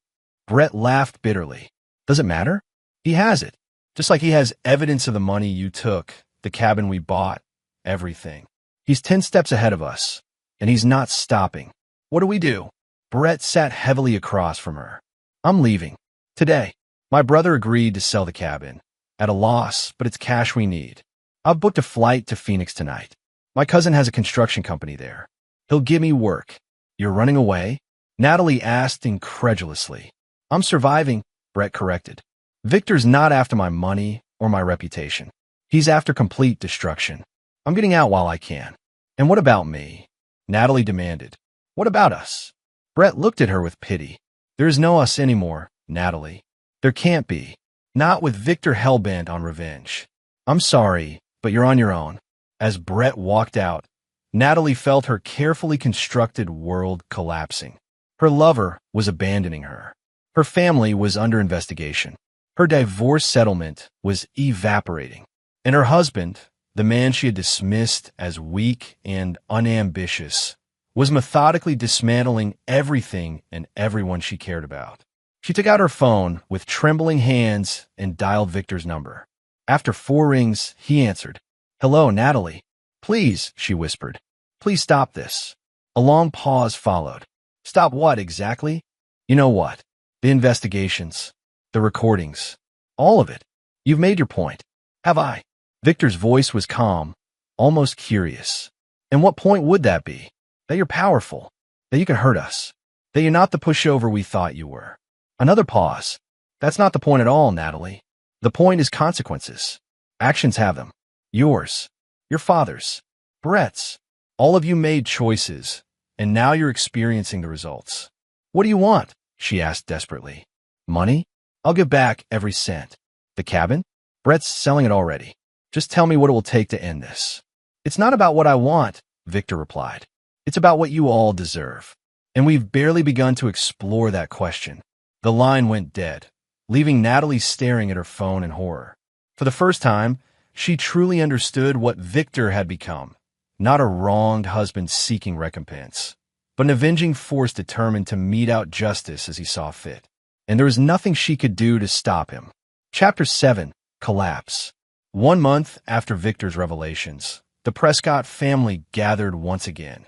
Brett laughed bitterly. Does it matter? He has it. Just like he has evidence of the money you took, the cabin we bought, everything. He's 10 steps ahead of us, and he's not stopping. What do we do? Brett sat heavily across from her. I'm leaving. Today. My brother agreed to sell the cabin. At a loss, but it's cash we need. I've booked a flight to Phoenix tonight. My cousin has a construction company there. He'll give me work. You're running away? Natalie asked incredulously. I'm surviving, Brett corrected. Victor's not after my money or my reputation. He's after complete destruction. I'm getting out while I can. And what about me? Natalie demanded. What about us? Brett looked at her with pity. There is no us anymore, Natalie. There can't be. Not with Victor hellbent on revenge. I'm sorry, but you're on your own. As Brett walked out, Natalie felt her carefully constructed world collapsing. Her lover was abandoning her. Her family was under investigation. Her divorce settlement was evaporating. And her husband, the man she had dismissed as weak and unambitious, was methodically dismantling everything and everyone she cared about. She took out her phone with trembling hands and dialed Victor's number. After 4 rings, he answered. Hello, Natalie. Please, she whispered. Please stop this. A long pause followed. Stop what exactly? You know what? The investigations. The recordings. All of it. You've made your point. Have I? Victor's voice was calm, almost curious. And what point would that be? That you're powerful. That you can hurt us. That you're not the pushover we thought you were. Another pause. That's not the point at all, Natalie. The point is consequences. Actions have them. Yours. Your father's. Brett's. All of you made choices, and now you're experiencing the results. What do you want? She asked desperately. Money? I'll give back every cent. The cabin? Brett's selling it already. Just tell me what it will take to end this. It's not about what I want, Victor replied. It's about what you all deserve. And we've barely begun to explore that question. The line went dead, leaving Natalie staring at her phone in horror. For the first time, she truly understood what Victor had become. Not a wronged husband seeking recompense, but an avenging force determined to mete out justice as he saw fit. And there was nothing she could do to stop him. Chapter 7. Collapse. 1 month after Victor's revelations, the Prescott family gathered once again.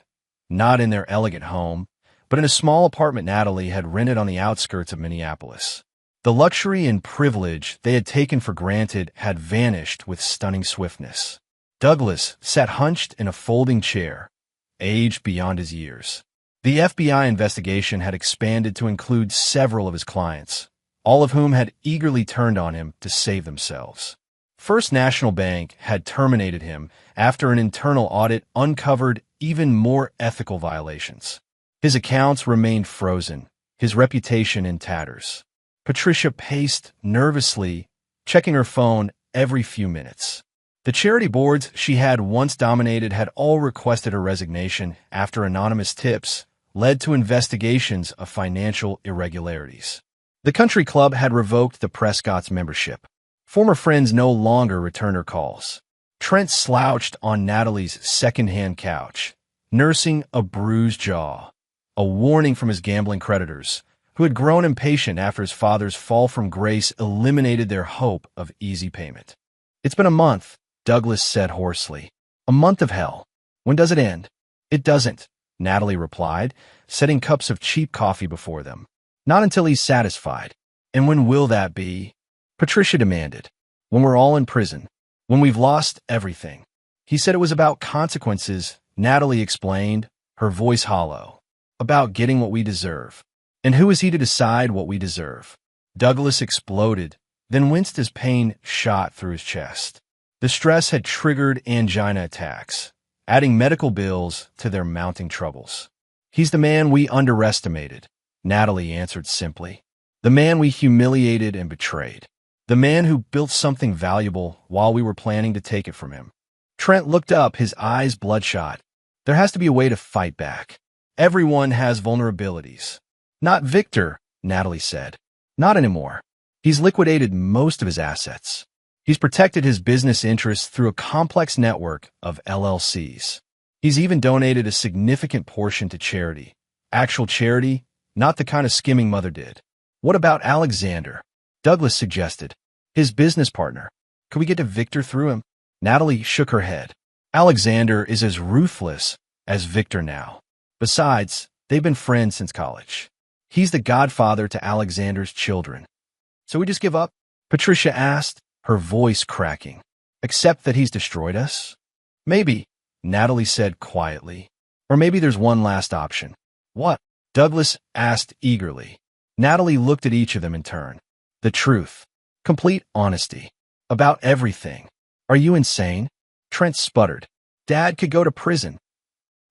Not in their elegant home, but in a small apartment Natalie had rented on the outskirts of Minneapolis. The luxury and privilege they had taken for granted had vanished with stunning swiftness. Douglas sat hunched in a folding chair, aged beyond his years. The FBI investigation had expanded to include several of his clients, all of whom had eagerly turned on him to save themselves. First National Bank had terminated him after an internal audit uncovered even more ethical violations. His accounts remained frozen, his reputation in tatters. Patricia paced nervously, checking her phone every few minutes. The charity boards she had once dominated had all requested her resignation after anonymous tips led to investigations of financial irregularities. The country club had revoked the Prescott's membership. Former friends no longer returned her calls. Trent slouched on Natalie's second-hand couch, nursing a bruised jaw, a warning from his gambling creditors, who had grown impatient after his father's fall from grace eliminated their hope of easy payment. It's been a month, Douglas said hoarsely. A month of hell. When does it end? It doesn't, Natalie replied, setting cups of cheap coffee before them. Not until he's satisfied. And when will that be? Patricia demanded. When we're all in prison. When we've lost everything. He said it was about consequences, Natalie explained, her voice hollow. About getting what we deserve. And who is he to decide what we deserve? Douglas exploded, then winced as pain shot through his chest. The stress had triggered angina attacks, adding medical bills to their mounting troubles. He's the man we underestimated, Natalie answered simply. The man we humiliated and betrayed. The man who built something valuable while we were planning to take it from him. Trent looked up, his eyes bloodshot. There has to be a way to fight back. Everyone has vulnerabilities. Not Victor, Natalie said. Not anymore. He's liquidated most of his assets. He's protected his business interests through a complex network of LLCs. He's even donated a significant portion to charity. Actual charity, not the kind of skimming Mother did. What about Alexander? Douglas suggested. His business partner. Could we get to Victor through him? Natalie shook her head. Alexander is as ruthless as Victor now. Besides, they've been friends since college. He's the godfather to Alexander's children. So we just give up? Patricia asked, her voice cracking. Except that he's destroyed us? Maybe, Natalie said quietly. Or maybe there's one last option. What? Douglas asked eagerly. Natalie looked at each of them in turn. The truth. Complete honesty. About everything. Are you insane? Trent sputtered. Dad could go to prison.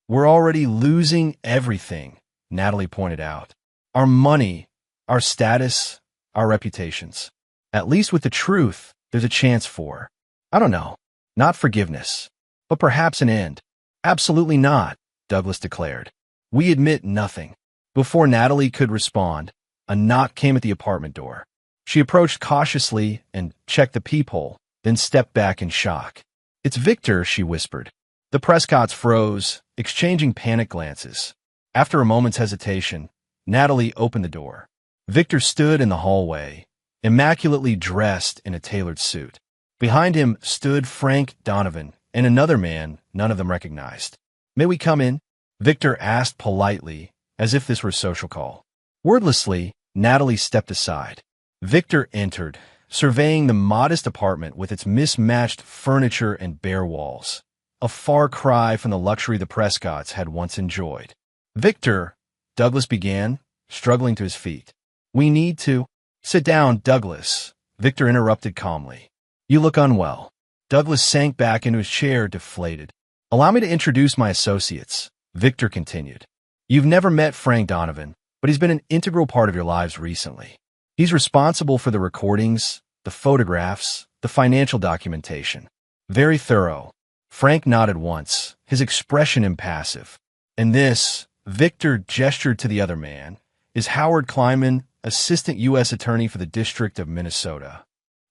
We're already losing everything, Natalie pointed out. Our money, our status, our reputations. At least with the truth, there's a chance for, I don't know, not forgiveness, but perhaps an end. Absolutely not, Douglas declared. We admit nothing. Before Natalie could respond, a knock came at the apartment door. She approached cautiously and checked the peephole, then stepped back in shock. It's Victor, she whispered. The Prescotts froze, exchanging panic glances. After a moment's hesitation, Natalie opened the door. Victor stood in the hallway, immaculately dressed in a tailored suit. Behind him stood Frank Donovan and another man none of them recognized. May we come in? Victor asked politely, as if this were a social call. Wordlessly, Natalie stepped aside. Victor entered, surveying the modest apartment with its mismatched furniture and bare walls, a far cry from the luxury the Prescotts had once enjoyed. Victor, Douglas began, struggling to his feet. We need to... Sit down, Douglas, Victor interrupted calmly. You look unwell. Douglas sank back into his chair, deflated. Allow me to introduce my associates, Victor continued. You've never met Frank Donovan, but he's been an integral part of your lives recently. He's responsible for the recordings, the photographs, the financial documentation. Very thorough. Frank nodded once, his expression impassive. And this, Victor gestured to the other man, is Howard Kleinman, Assistant U.S. Attorney for the District of Minnesota.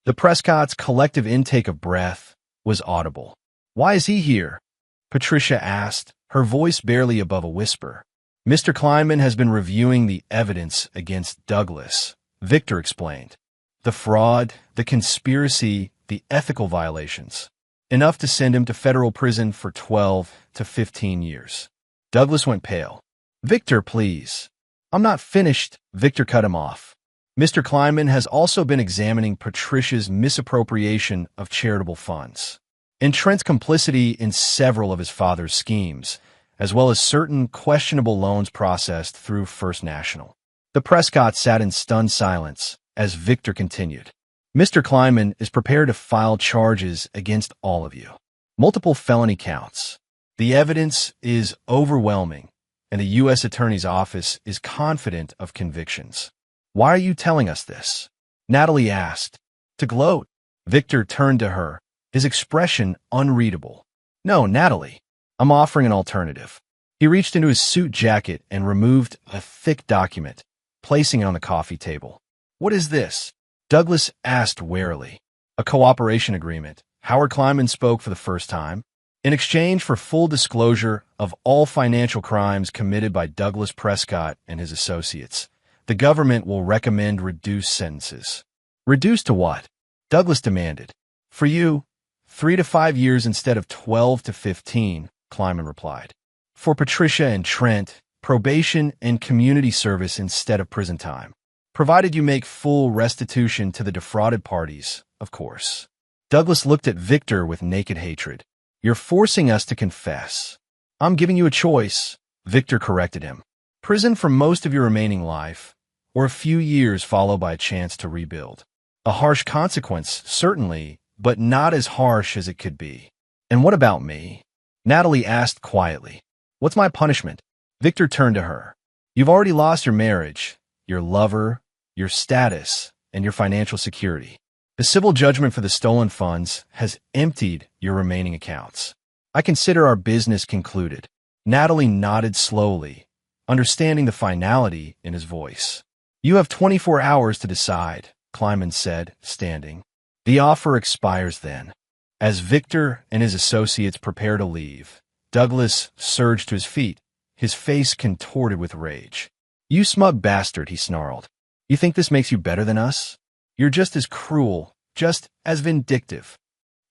The Prescotts' collective intake of breath was audible. Why is he here? Patricia asked, her voice barely above a whisper. Mr. Kleinman has been reviewing the evidence against Douglas, Victor explained. The fraud, the conspiracy, the ethical violations. Enough to send him to federal prison for 12 to 15 years. Douglas went pale. Victor, please. I'm not finished, Victor cut him off. Mr. Kleinman has also been examining Patricia's misappropriation of charitable funds, and Trent's complicity in several of his father's schemes, as well as certain questionable loans processed through First National. The Prescotts sat in stunned silence as Victor continued. Mr. Kleinman is prepared to file charges against all of you. Multiple felony counts. The evidence is overwhelming, and the U.S. Attorney's Office is confident of convictions. Why are you telling us this? Natalie asked. To gloat. Victor turned to her, his expression unreadable. No, Natalie. I'm offering an alternative. He reached into his suit jacket and removed a thick document, placing it on the coffee table. What is this? Douglas asked warily. A cooperation agreement. Howard Kleinman spoke for the first time. In exchange for full disclosure of all financial crimes committed by Douglas Prescott and his associates, the government will recommend reduced sentences. Reduced to what? Douglas demanded. For you, 3 to 5 years instead of 12 to 15, Kleinman replied. For Patricia and Trent, probation and community service instead of prison time. Provided you make full restitution to the defrauded parties, of course. Douglas looked at Victor with naked hatred. You're forcing us to confess. I'm giving you a choice, Victor corrected him. Prison for most of your remaining life, or a few years followed by a chance to rebuild. A harsh consequence, certainly, but not as harsh as it could be. And what about me? Natalie asked quietly. What's my punishment? Victor turned to her. You've already lost your marriage, your lover, your status, and your financial security. The civil judgment for the stolen funds has emptied your remaining accounts. I consider our business concluded. Natalie nodded slowly, understanding the finality in his voice. You have 24 hours to decide, Kleinman said, standing. The offer expires then. As Victor and his associates prepare to leave, Douglas surged to his feet, his face contorted with rage. You smug bastard, he snarled. You think this makes you better than us? You're just as cruel, just as vindictive.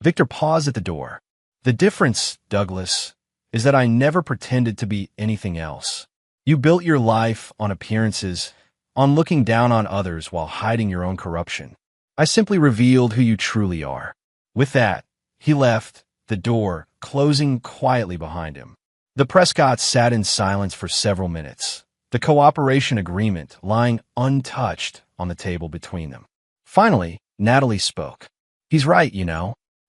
Victor paused at the door. The difference, Douglas, is that I never pretended to be anything else. You built your life on appearances, on looking down on others while hiding your own corruption. I simply revealed who you truly are. With that, he left, the door closing quietly behind him. The Prescotts sat in silence for several minutes, the cooperation agreement lying untouched on the table between them. Finally, Natalie spoke. He's right,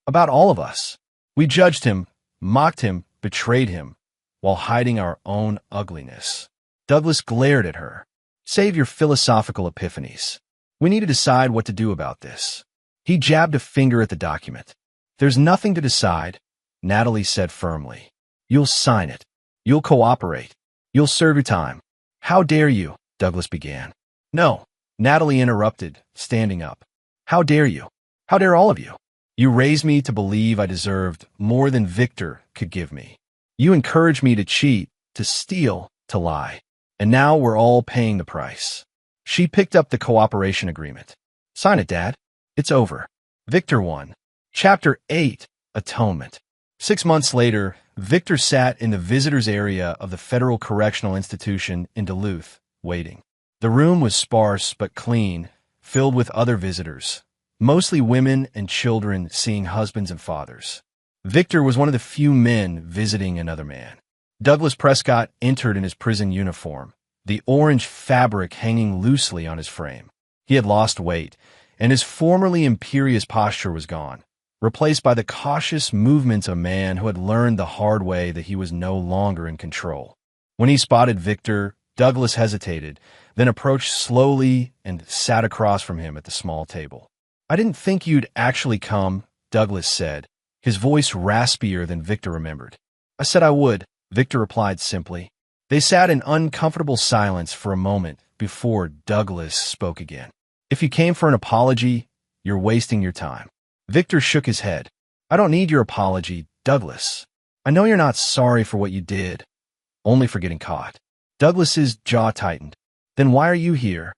about all of us. We judged him, mocked him, betrayed him, while hiding our own ugliness. Douglas glared at her. Save your philosophical epiphanies. We need to decide what to do about this. He jabbed a finger at the document. There's nothing to decide, Natalie said firmly. You'll sign it. You'll cooperate. You'll serve your time. How dare you, Douglas began. No, Natalie interrupted, standing up. How dare you? How dare all of you? You raised me to believe I deserved more than Victor could give me. You encouraged me to cheat, to steal, to lie. And now we're all paying the price. She picked up the cooperation agreement. Sign it, Dad. It's over. Victor won. Chapter 8, Atonement. 6 months later, Victor sat in the visitors area of the Federal Correctional Institution in Duluth, waiting. The room was sparse but clean, filled with other visitors, mostly women and children seeing husbands and fathers. Victor was one of the few men visiting another man. Douglas Prescott entered in his prison uniform, the orange fabric hanging loosely on his frame. He had lost weight, and his formerly imperious posture was gone, replaced by the cautious movements of a man who had learned the hard way that he was no longer in control. When he spotted Victor, Douglas hesitated, then approached slowly and sat across from him at the small table. I didn't think you'd actually come, Douglas said, his voice raspier than Victor remembered. I said I would, Victor replied simply. They sat in uncomfortable silence for a moment before Douglas spoke again. If you came for an apology, you're wasting your time. Victor shook his head. I don't need your apology, Douglas. I know you're not sorry for what you did, only for getting caught. Douglas's jaw tightened. Then why are you here?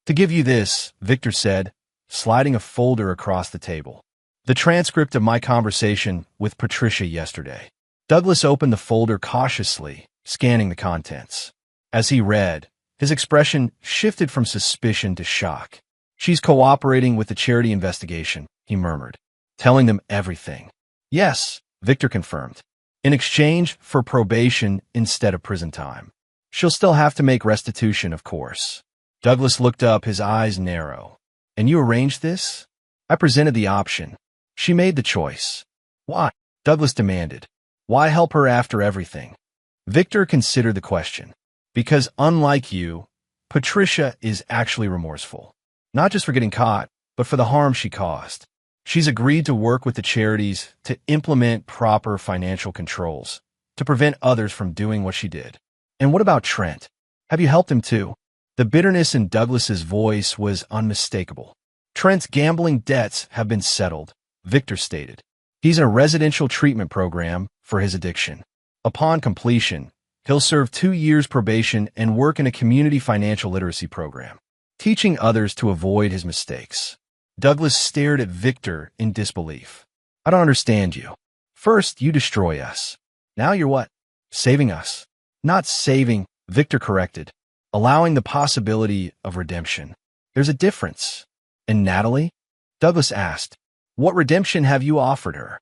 To give you this, Victor said, sliding a folder across the table. The transcript of my conversation with Patricia yesterday. Douglas opened the folder cautiously, scanning the contents. As he read, his expression shifted from suspicion to shock. She's cooperating with the charity investigation, he murmured, telling them everything. Yes, Victor confirmed. In exchange for probation instead of prison time. She'll still have to make restitution, of course. Douglas looked up, his eyes narrow. And you arranged this? I presented the option. She made the choice. Why? Douglas demanded. Why help her after everything? Victor considered the question. Because unlike you, Patricia is actually remorseful. Not just for getting caught, but for the harm she caused. She's agreed to work with the charities to implement proper financial controls, to prevent others from doing what she did. And what about Trent? Have you helped him too? The bitterness in Douglas's voice was unmistakable. Trent's gambling debts have been settled, Victor stated. He's in a residential treatment program for his addiction. Upon completion, he'll serve 2 years probation and work in a community financial literacy program, teaching others to avoid his mistakes. Douglas stared at Victor in disbelief. I don't understand you. First, you destroy us. Now you're what? Saving us. Not saving, Victor corrected, allowing the possibility of redemption. There's a difference. And Natalie? Douglas asked, what redemption have you offered her?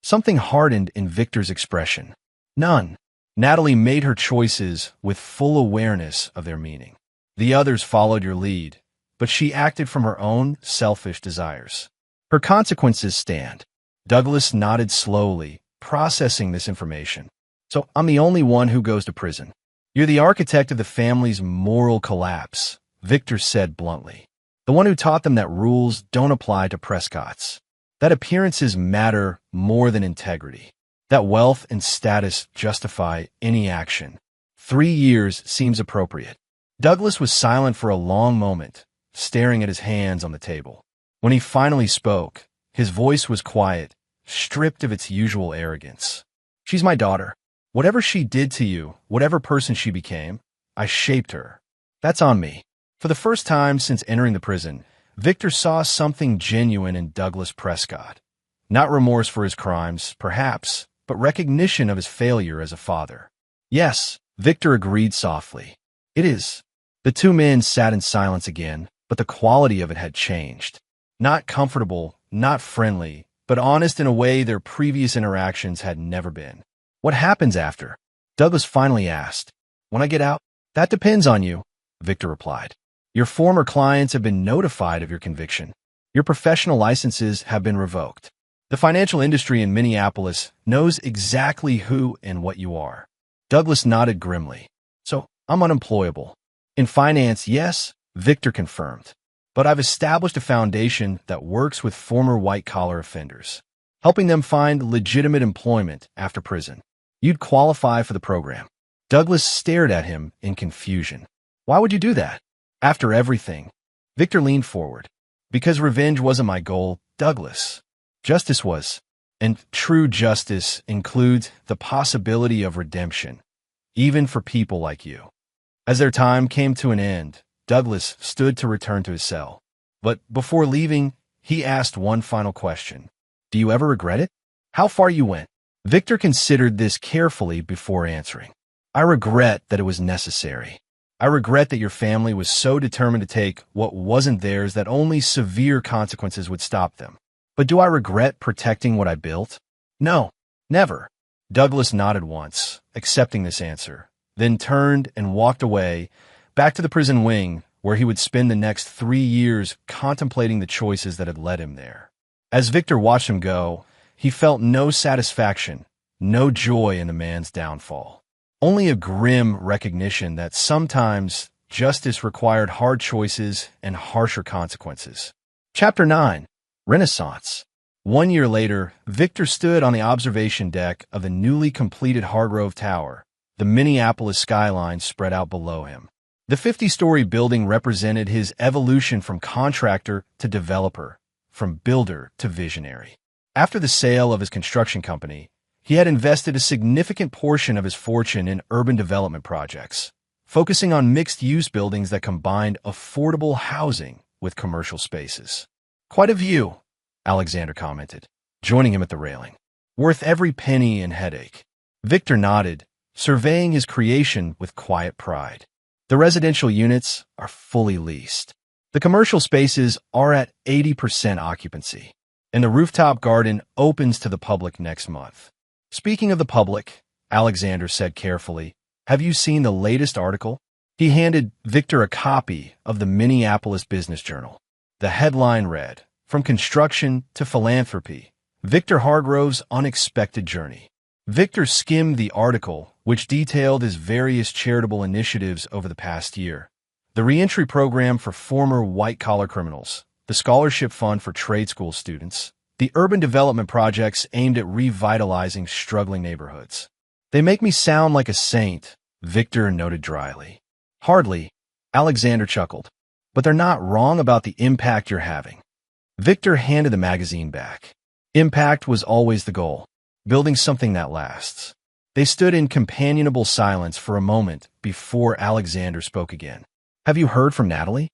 Something hardened in Victor's expression. None. Natalie made her choices with full awareness of their meaning. The others followed your lead, but she acted from her own selfish desires. Her consequences stand. Douglas nodded slowly, processing this information. So I'm the only one who goes to prison. You're the architect of the family's moral collapse, Victor said bluntly. The one who taught them that rules don't apply to Prescott's. That appearances matter more than integrity. That wealth and status justify any action. 3 years seems appropriate. Douglas was silent for a long moment, staring at his hands on the table. When he finally spoke, his voice was quiet, stripped of its usual arrogance. She's my daughter. Whatever she did to you, whatever person she became, I shaped her. That's on me. For the first time since entering the prison, Victor saw something genuine in Douglas Prescott. Not remorse for his crimes, perhaps, but recognition of his failure as a father. Yes, Victor agreed softly. It is. The two men sat in silence again, but the quality of it had changed. Not comfortable, not friendly, but honest in a way their previous interactions had never been. What happens after? Douglas finally asked. When I get out? That depends on you, Victor replied. Your former clients have been notified of your conviction. Your professional licenses have been revoked. The financial industry in Minneapolis knows exactly who and what you are. Douglas nodded grimly. So, I'm unemployable. In finance, yes, Victor confirmed. But I've established a foundation that works with former white-collar offenders, helping them find legitimate employment after prison. You'd qualify for the program. Douglas stared at him in confusion. Why would you do that? After everything. Victor leaned forward. Because revenge wasn't my goal, Douglas. Justice was. And true justice includes the possibility of redemption, even for people like you. As their time came to an end, Douglas stood to return to his cell. But before leaving, he asked one final question. Do you ever regret it? How far you went? Victor considered this carefully before answering. I regret that it was necessary. I regret that your family was so determined to take what wasn't theirs that only severe consequences would stop them. But do I regret protecting what I built? No, never. Douglas nodded once, accepting this answer, then turned and walked away, back to the prison wing, where he would spend the next 3 years contemplating the choices that had led him there. As Victor watched him go, he felt no satisfaction, no joy in the man's downfall. Only a grim recognition that sometimes justice required hard choices and harsher consequences. Chapter 9. Renaissance. 1 year later, Victor stood on the observation deck of the newly completed Hargrove Tower, the Minneapolis skyline spread out below him. The 50-story building represented his evolution from contractor to developer, from builder to visionary. After the sale of his construction company, he had invested a significant portion of his fortune in urban development projects, focusing on mixed-use buildings that combined affordable housing with commercial spaces. Quite a view, Alexander commented, joining him at the railing. Worth every penny and headache. Victor nodded, surveying his creation with quiet pride. The residential units are fully leased. The commercial spaces are at 80% occupancy, and the rooftop garden opens to the public next month. Speaking of the public, Alexander said carefully, have you seen the latest article? He handed Victor a copy of the Minneapolis Business Journal. The headline read, From Construction to Philanthropy, Victor Hargrove's Unexpected Journey. Victor skimmed the article, which detailed his various charitable initiatives over the past year. The reentry program for former white-collar criminals, the scholarship fund for trade school students, the urban development projects aimed at revitalizing struggling neighborhoods. They make me sound like a saint, Victor noted dryly. Hardly, Alexander chuckled. But they're not wrong about the impact you're having. Victor handed the magazine back. Impact was always the goal, building something that lasts. They stood in companionable silence for a moment before Alexander spoke again. Have you heard from Natalie?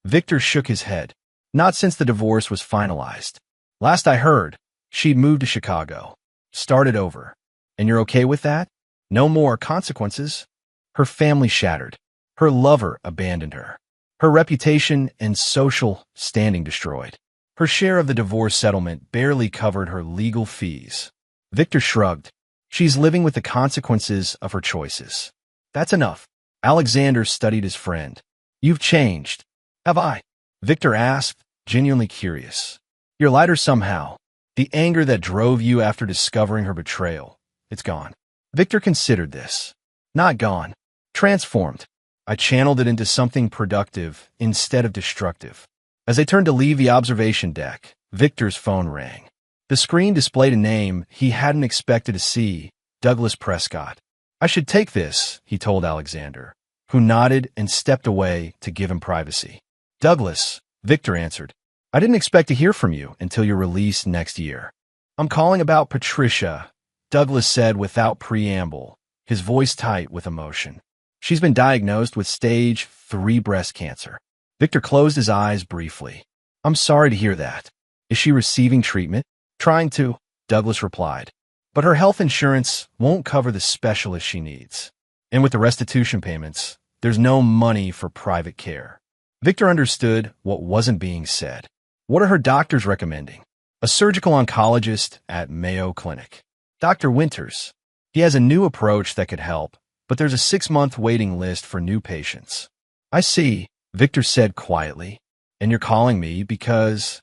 Victor shook his head. Not since the divorce was finalized. Last I heard, she'd moved to Chicago. Started over. And you're okay with that? No more consequences? Her family shattered. Her lover abandoned her. Her reputation and social standing destroyed. Her share of the divorce settlement barely covered her legal fees. Victor shrugged. She's living with the consequences of her choices. That's enough. Alexander studied his friend. You've changed. Have I? Victor asked, genuinely curious. You're lighter somehow. The anger that drove you after discovering her betrayal, it's gone. Victor considered this. Not gone. Transformed. I channeled it into something productive instead of destructive. As they turned to leave the observation deck, Victor's phone rang. The screen displayed a name he hadn't expected to see, Douglas Prescott. I should take this, he told Alexander, who nodded and stepped away to give him privacy. Douglas, Victor answered. I didn't expect to hear from you until your release next year. I'm calling about Patricia, Douglas said without preamble, his voice tight with emotion. She's been diagnosed with stage 3 breast cancer. Victor closed his eyes briefly. I'm sorry to hear that. Is she receiving treatment? Trying to, Douglas replied. But her health insurance won't cover the specialist she needs. And with the restitution payments, there's no money for private care. Victor understood what wasn't being said. What are her doctors recommending? A surgical oncologist at Mayo Clinic. Dr. Winters. He has a new approach that could help, but there's a 6-month waiting list for new patients. I see, Victor said quietly. And you're calling me because...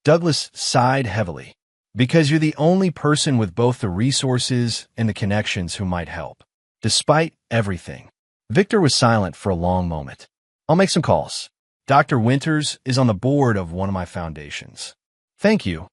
Douglas sighed heavily. Because you're the only person with both the resources and the connections who might help. Despite everything. Victor was silent for a long moment. I'll make some calls. Dr. Winters is on the board of one of my foundations. Thank you,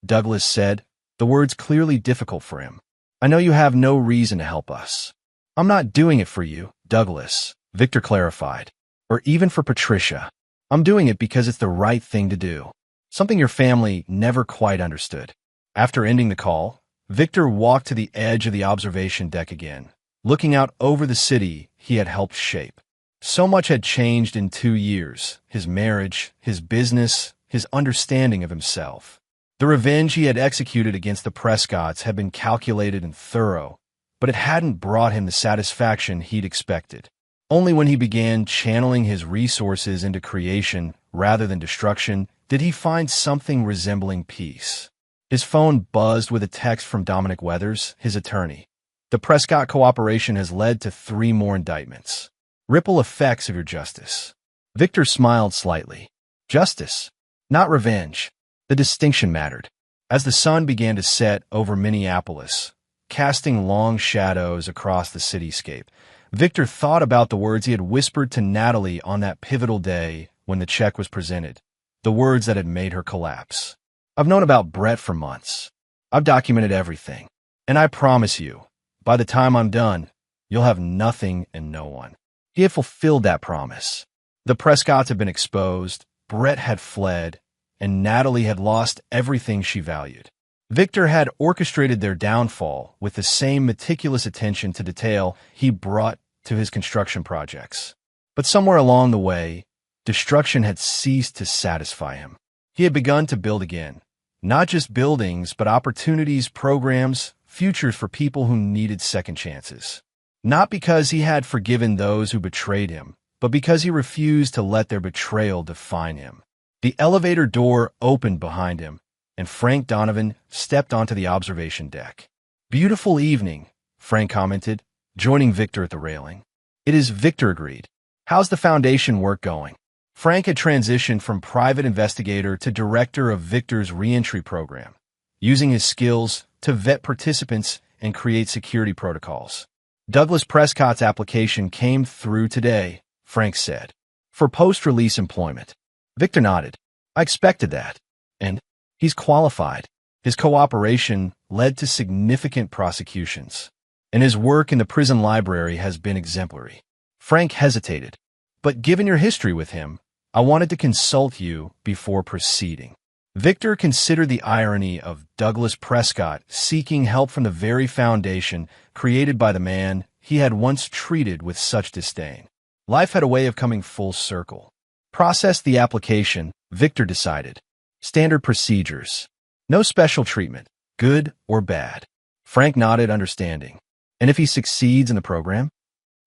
Douglas said, the words clearly difficult for him. I know you have no reason to help us. I'm not doing it for you, Douglas, Victor clarified. Or even for Patricia. I'm doing it because it's the right thing to do. Something your family never quite understood. After ending the call, Victor walked to the edge of the observation deck again, looking out over the city he had helped shape. So much had changed in 2 years, his marriage, his business, his understanding of himself. The revenge he had executed against the Prescotts had been calculated and thorough, but it hadn't brought him the satisfaction he'd expected. Only when he began channeling his resources into creation rather than destruction did he find something resembling peace. His phone buzzed with a text from Dominic Weathers, his attorney. The Prescott cooperation has led to 3 more indictments. Ripple effects of your justice. Victor smiled slightly. Justice, not revenge. The distinction mattered. As the sun began to set over Minneapolis, casting long shadows across the cityscape, Victor thought about the words he had whispered to Natalie on that pivotal day when the check was presented, the words that had made her collapse. I've known about Brett for months. I've documented everything. And I promise you, by the time I'm done, you'll have nothing and no one. He had fulfilled that promise. The Prescotts had been exposed, Brett had fled, and Natalie had lost everything she valued. Victor had orchestrated their downfall with the same meticulous attention to detail he brought to his construction projects. But somewhere along the way, destruction had ceased to satisfy him. He had begun to build again. Not just buildings, but opportunities, programs, futures for people who needed second chances. Not because he had forgiven those who betrayed him, but because he refused to let their betrayal define him. The elevator door opened behind him, and Frank Donovan stepped onto the observation deck. Beautiful evening, Frank commented, joining Victor at the railing. It is, Victor agreed. How's the foundation work going? Frank had transitioned from private investigator to director of Victor's reentry program, using his skills to vet participants and create security protocols. Douglas Prescott's application came through today, Frank said, for post-release employment. Victor nodded. I expected that. And he's qualified. His cooperation led to significant prosecutions, and his work in the prison library has been exemplary. Frank hesitated. But given your history with him, I wanted to consult you before proceeding. Victor considered the irony of Douglas Prescott seeking help from the very foundation created by the man he had once treated with such disdain. Life had a way of coming full circle. Process the application, Victor decided. Standard procedures. No special treatment, good or bad. Frank nodded, understanding. And if he succeeds in the program?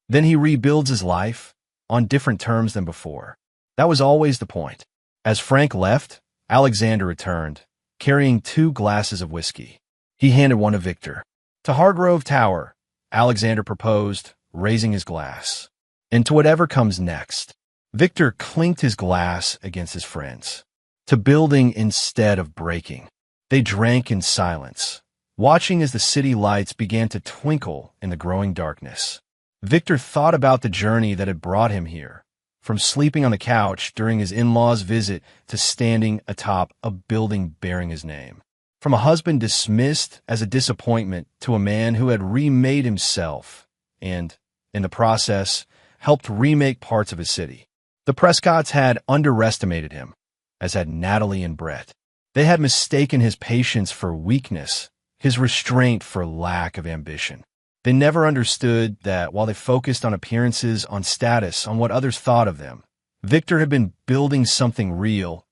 Then he rebuilds his life on different terms than before. That was always the point. As Frank left, Alexander returned, carrying 2 glasses of whiskey. He handed one to Victor. To Hargrove Tower, Alexander proposed, raising his glass. And to whatever comes next. Victor clinked his glass against his friend's. To building instead of breaking. They drank in silence, watching as the city lights began to twinkle in the growing darkness. Victor thought about the journey that had brought him here, from sleeping on the couch during his in-laws' visit to standing atop a building bearing his name. From a husband dismissed as a disappointment to a man who had remade himself and, in the process, helped remake parts of his city. The Prescotts had underestimated him, as had Natalie and Brett. They had mistaken his patience for weakness, his restraint for lack of ambition. They never understood that while they focused on appearances, on status, on what others thought of them, Victor had been building something real